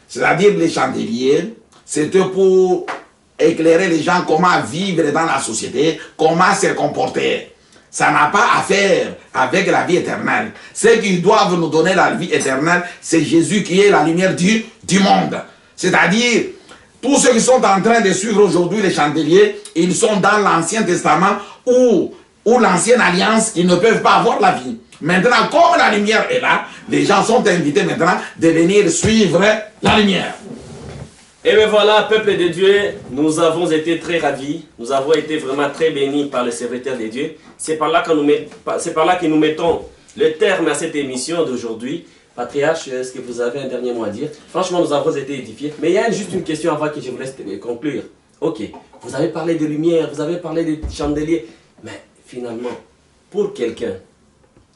C'est-à-dire, les chandeliers, c'était pour éclairer les gens comment vivre dans la société, comment se comporter. Ça n'a pas à faire avec la vie éternelle. Ceux qui doivent nous donner la vie éternelle, c'est Jésus qui est la lumière du monde. C'est-à-dire, tous ceux qui sont en train de suivre aujourd'hui les chandeliers, ils sont dans l'Ancien Testament ou l'Ancienne Alliance, ils ne peuvent pas avoir la vie. Maintenant, comme la lumière est là, les gens sont invités maintenant de venir suivre la lumière. Et bien voilà, peuple de Dieu, nous avons été très ravis, nous avons été vraiment très bénis par le serviteur de Dieu. C'est par là que nous mettons le terme à cette émission d'aujourd'hui. Patriarche, est-ce que vous avez un dernier mot à dire? Franchement, nous avons été édifiés. Mais il y a juste une question avant que je vous laisse conclure. Ok, vous avez parlé de lumière, vous avez parlé de chandeliers, mais finalement, pour quelqu'un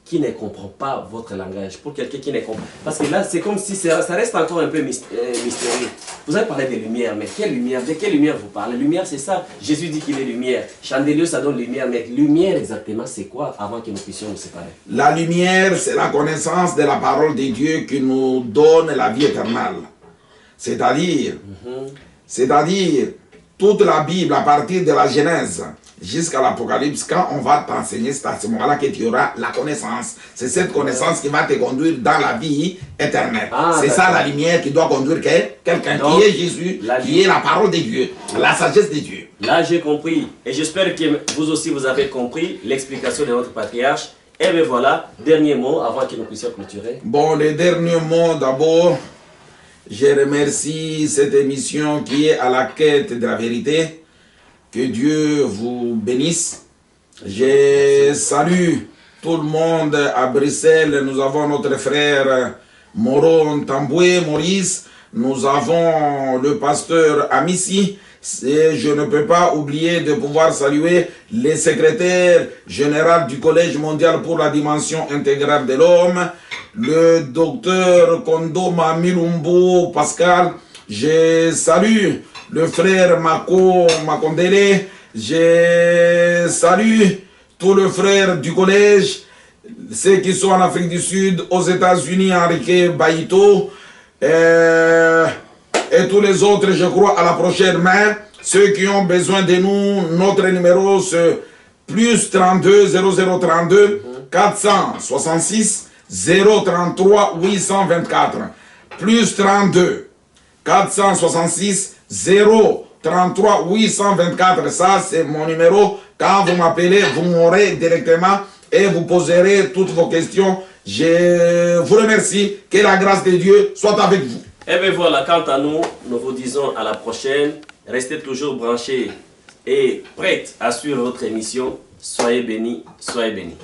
qui ne comprend pas votre langage, pour quelqu'un qui ne comprend... Parce que là, c'est comme si ça reste encore un peu mystérieux. Vous avez parlé de lumière, mais quelle lumière? De quelle lumière vous parlez? Lumière, c'est ça. Jésus dit qu'il est lumière. Chandelier, ça donne lumière, mais lumière exactement, c'est quoi avant que nous puissions nous séparer? La lumière, c'est la connaissance de la parole de Dieu qui nous donne la vie éternelle. C'est-à-dire, toute la Bible, à partir de la Genèse jusqu'à l'Apocalypse, quand on va t'enseigner, c'est à ce moment-là que tu auras la connaissance. C'est cette connaissance qui va te conduire dans la vie éternelle. C'est ça la lumière qui doit conduire quelqu'un qui est Jésus, qui est la parole de Dieu, la sagesse de Dieu. Là, j'ai compris. Et j'espère que vous aussi, vous avez compris l'explication de notre patriarche. Et bien voilà, dernier mot avant que nous puissions clôturer. Bon, le dernier mot d'abord, je remercie cette émission qui est à la quête de la vérité. Que Dieu vous bénisse. Je salue tout le monde à Bruxelles. Nous avons notre frère Moron Tamboué, Maurice. Nous avons le pasteur Amissi. Et je ne peux pas oublier de pouvoir saluer le secrétaire général du Collège mondial pour la dimension intégrale de l'homme, le docteur Kondoma Milumbo Pascal. Je salue le frère Mako Makondele. Je salue tous les frères du collège, ceux qui sont en Afrique du Sud, aux États-Unis, Enrique Baito, et tous les autres, je crois, à la prochaine main. Ceux qui ont besoin de nous, notre numéro, c'est plus 32 0032 466 033 824. Plus 32 466 033 824. Ça, c'est mon numéro. Quand vous m'appelez, vous m'aurez directement et vous poserez toutes vos questions. Je vous remercie. Que la grâce de Dieu soit avec vous. Et bien voilà, quant à nous, nous vous disons à la prochaine. Restez toujours branchés et prêts à suivre votre émission. Soyez bénis, soyez bénis.